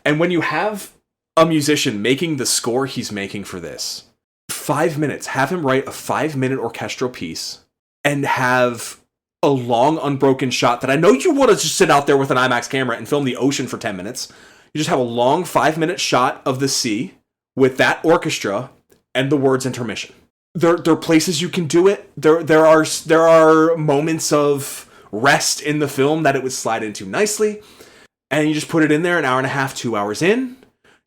And when you have a musician making the score he's making for this, 5 minutes, have him write a 5-minute orchestral piece and have a long unbroken shot that I know you want to just sit out there with an IMAX camera and film the ocean for 10 minutes. You just have a long 5-minute shot of the sea with that orchestra and the words intermission. There are places you can do it. There are moments of rest in the film that it would slide into nicely. And you just put it in there an hour and a half, 2 hours in,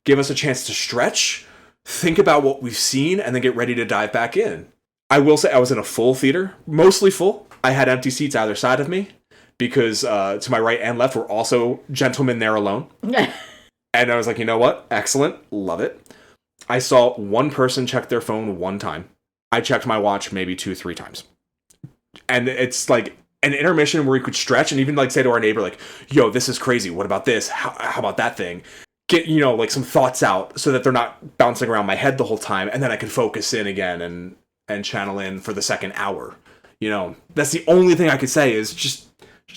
give us a chance to stretch, think about what we've seen, and then get ready to dive back in. I will say I was in a full theater, mostly full. I had empty seats either side of me because to my right and left were also gentlemen there alone. And I was like, you know what? Excellent. Love it. I saw one person check their phone one time. I checked my watch maybe 2-3 times. And it's like an intermission where we could stretch and even like say to our neighbor, like, yo, this is crazy. What about this? How about that thing? Get, like some thoughts out so that they're not bouncing around my head the whole time. And then I can focus in again and channel in for the second hour. That's the only thing I could say is just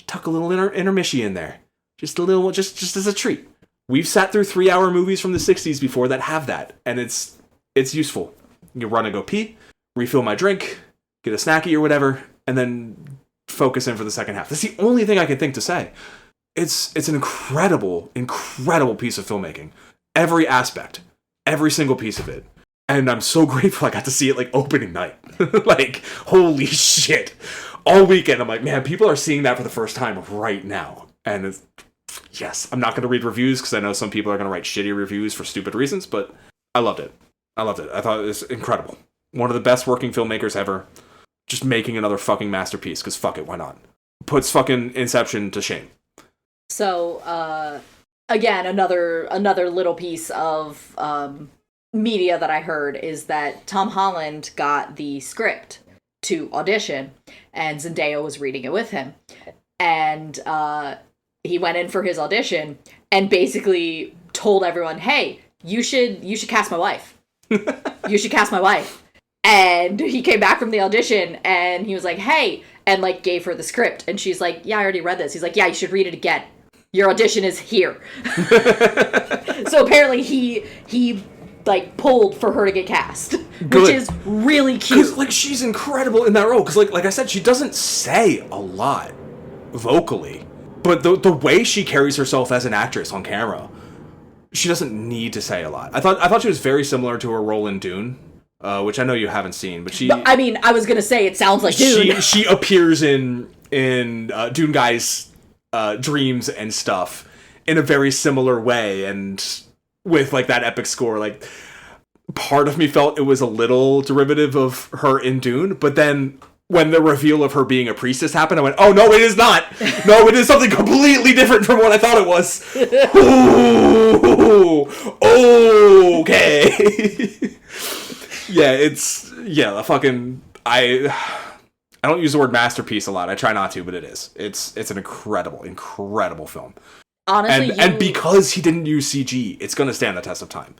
tuck a little intermission in there. Just a little, just as a treat. We've sat through 3-hour movies from the 60s before that have that. And it's useful. You run and go pee, refill my drink, get a snacky or whatever, and then focus in for the second half. That's the only thing I can think to say. It's an incredible piece of filmmaking. Every aspect. Every single piece of it. And I'm so grateful I got to see it like opening night. Like, holy shit. All weekend, I'm like, man, people are seeing that for the first time right now. And yes, I'm not going to read reviews because I know some people are going to write shitty reviews for stupid reasons, but I loved it. I thought it was incredible. One of the best working filmmakers ever. Just making another fucking masterpiece, because fuck it, why not? Puts fucking Inception to shame. So, again, another little piece of media that I heard is that Tom Holland got the script to audition, and Zendaya was reading it with him. And he went in for his audition and basically told everyone, hey, you should cast my wife. You should cast my wife. And he came back from the audition and he was like, hey, and like gave her the script. And she's like, yeah, I already read this. He's like, yeah, you should read it again. Your audition is here. So apparently he like pulled for her to get cast. Good. Which is really cute. Like, she's incredible in that role. Because like I said, she doesn't say a lot vocally. But the way she carries herself as an actress on camera, she doesn't need to say a lot. I thought she was very similar to her role in Dune. Which I know you haven't seen, but she... I mean, I was going to say it sounds like Dune. She appears in Dune Guy's dreams and stuff in a very similar way, and with, like, that epic score. Like, part of me felt it was a little derivative of her in Dune, but then when the reveal of her being a priestess happened, I went, oh, no, it is not! No, it is something completely different from what I thought it was! Ooh, okay! Yeah, I don't use the word masterpiece a lot. I try not to, but it is. It's an incredible film. Honestly, and because he didn't use CG, it's going to stand the test of time.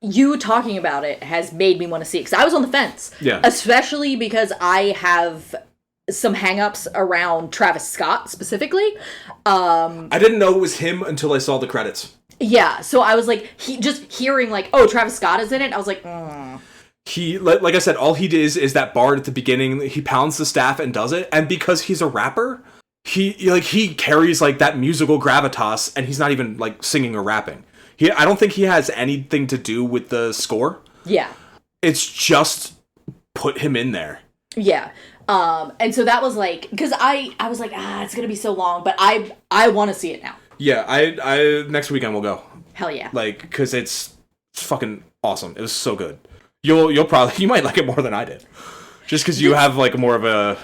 You talking about it has made me want to see it, because I was on the fence. Yeah. Especially because I have some hang-ups around Travis Scott, specifically. I didn't know it was him until I saw the credits. Yeah, so I was like, just hearing like, oh, Travis Scott is in it, I was like, He, like I said, all he does is that bard at the beginning. He pounds the staff and does it. And because he's a rapper, he carries like that musical gravitas, and he's not even like singing or rapping. I don't think he has anything to do with the score. Yeah. It's just put him in there. Yeah. And so that was like, because I was like, it's gonna be so long, but I want to see it now. Yeah, I next weekend we'll go. Hell yeah. Like, because it's fucking awesome. It was so good. You might like it more than I did, just because you have like more of a.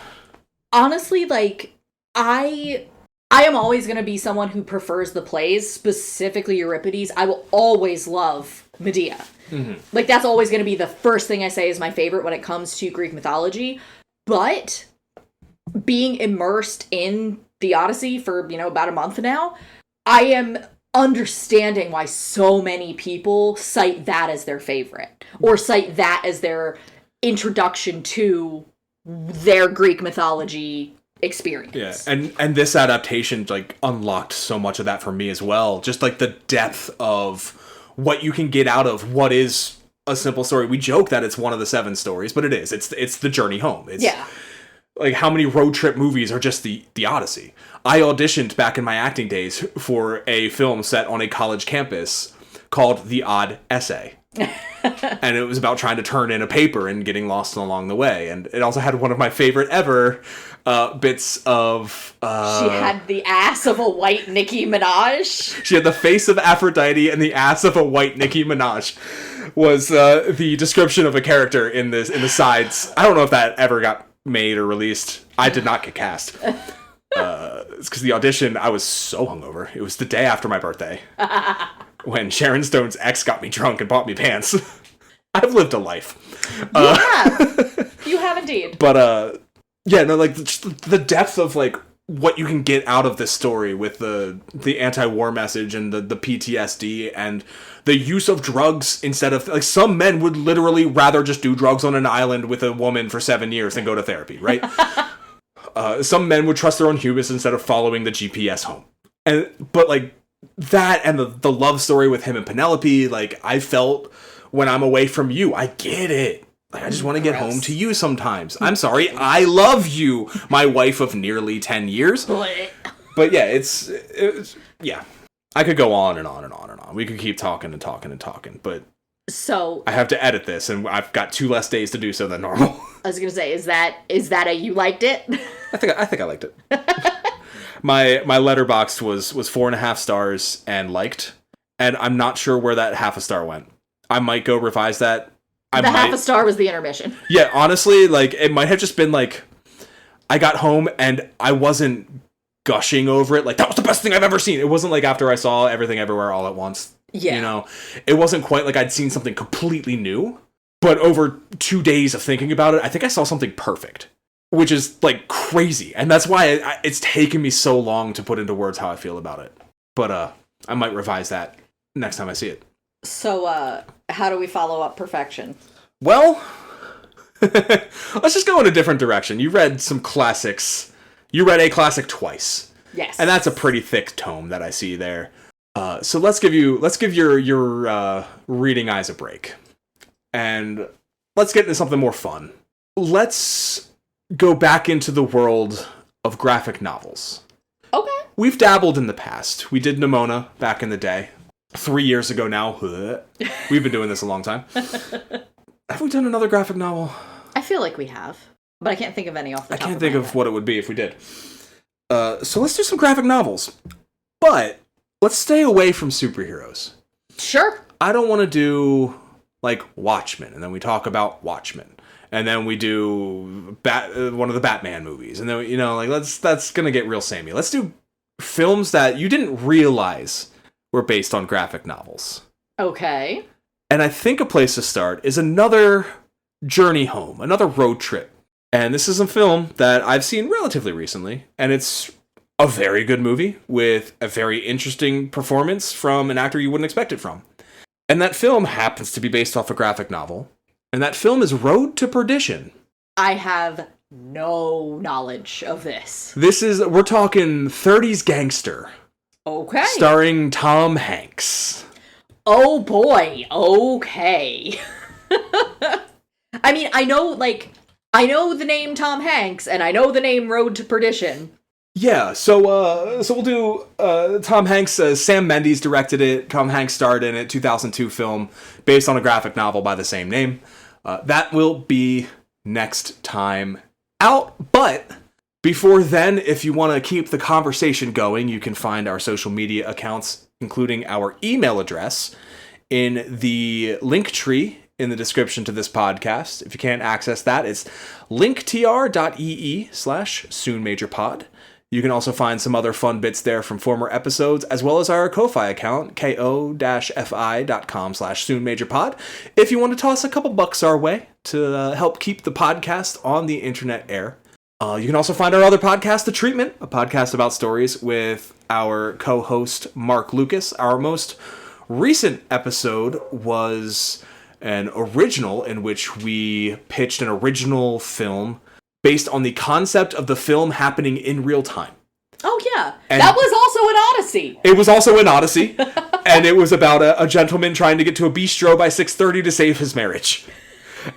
Honestly, like I am always gonna be someone who prefers the plays, specifically Euripides. I will always love Medea. Mm-hmm. Like that's always gonna be the first thing I say is my favorite when it comes to Greek mythology. But being immersed in the Odyssey for, about a month now, I am understanding why so many people cite that as their favorite or cite that as their introduction to their Greek mythology experience. Yeah, and this adaptation like unlocked so much of that for me as well. Just like the depth of what you can get out of what is a simple story. We joke that it's one of the 7 stories, but it is. It's the journey home. It's, like, how many road trip movies are just the Odyssey? I auditioned back in my acting days for a film set on a college campus called The Odd Essay. And it was about trying to turn in a paper and getting lost along the way. And it also had one of my favorite ever bits of... she had the ass of a white Nicki Minaj. She had the face of Aphrodite and the ass of a white Nicki Minaj. Was the description of a character in the sides. I don't know if that ever got made or released. I did not get cast. It's because the audition, I was so hungover. It was the day after my birthday. When Sharon Stone's ex got me drunk and bought me pants. I've lived a life. You have indeed. But, like, just the depth of, like, what you can get out of this story with the anti-war message and the PTSD and the use of drugs instead of, like, some men would literally rather just do drugs on an island with a woman for 7 years than go to therapy, right? Some men would trust their own hubris instead of following the GPS home. But like, that and the love story with him and Penelope, like, I felt when I'm away from you, I get it. Like, I just want to get home to you sometimes. I'm sorry, I love you, my wife of nearly 10 years. But yeah, it's yeah. I could go on and on and on and on. We could keep talking and talking and talking, but so I have to edit this, and I've got 2 less days to do so than normal. I was gonna say, is that a you liked it? I think I liked it. My letterboxd was 4.5 stars and liked, and I'm not sure where that half a star went. I might go revise that. Half a star was the intermission. Yeah, honestly, like, it might have just been like I got home and I wasn't gushing over it like that was the best thing I've ever seen. It wasn't like after I saw Everything Everywhere All at Once. Yeah. It wasn't quite like I'd seen something completely new. But over 2 days of thinking about it, I think I saw something perfect, which is like crazy. And that's why it's taken me so long to put into words how I feel about it. But I might revise that next time I see it. So how do we follow up perfection? Well, let's just go in a different direction. You read some classics. You read a classic twice. Yes. And that's a pretty thick tome that I see there. So let's give your reading eyes a break. And let's get into something more fun. Let's go back into the world of graphic novels. Okay. We've dabbled in the past. We did Nimona back in the day. 3 years ago now. We've been doing this a long time. Have we done another graphic novel? I feel like we have, but I can't think of any off the top I can't of think my of head. what it would be if we did. So let's do some graphic novels. But let's stay away from superheroes. Sure. I don't want to do, like, Watchmen, and then we talk about Watchmen. And then we do one of the Batman movies. And then, that's going to get real samey. Let's do films that you didn't realize were based on graphic novels. Okay. And I think a place to start is another journey home, another road trip. And this is a film that I've seen relatively recently, and it's a very good movie with a very interesting performance from an actor you wouldn't expect it from. And that film happens to be based off a graphic novel, and that film is Road to Perdition. I have no knowledge of this. We're talking 30s gangster. Okay. Starring Tom Hanks. Oh boy, okay. I mean, I know the name Tom Hanks, and I know the name Road to Perdition. Yeah, so we'll do Tom Hanks. Sam Mendes directed it. Tom Hanks starred in it. 2002 film based on a graphic novel by the same name. That will be next time out. But before then, if you want to keep the conversation going, you can find our social media accounts, including our email address, in the link tree in the description to this podcast. If you can't access that, it's linktr.ee/soonmajorpod. You can also find some other fun bits there from former episodes, as well as our Ko-Fi account, ko-fi.com/soonmajorpod, if you want to toss a couple bucks our way to help keep the podcast on the internet air. You can also find our other podcast, The Treatment, a podcast about stories with our co-host, Mark Lucas. Our most recent episode was an original in which we pitched an original film based on the concept of the film happening in real time. Oh, yeah. And that was also an Odyssey. It was also an Odyssey, and it was about a gentleman trying to get to a bistro by 6:30 to save his marriage.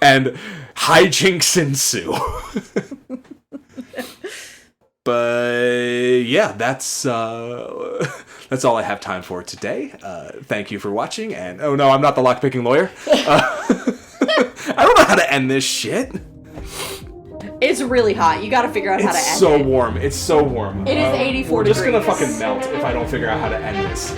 And hijinks ensue. But yeah, that's all I have time for today. Thank you for watching, and oh no, I'm not the lockpicking lawyer. I don't know how to end this shit. It's really hot. You gotta figure out how to end it. It's so warm. It's so warm. It is 84 We're degrees. just gonna fucking melt if I don't figure out how to end this.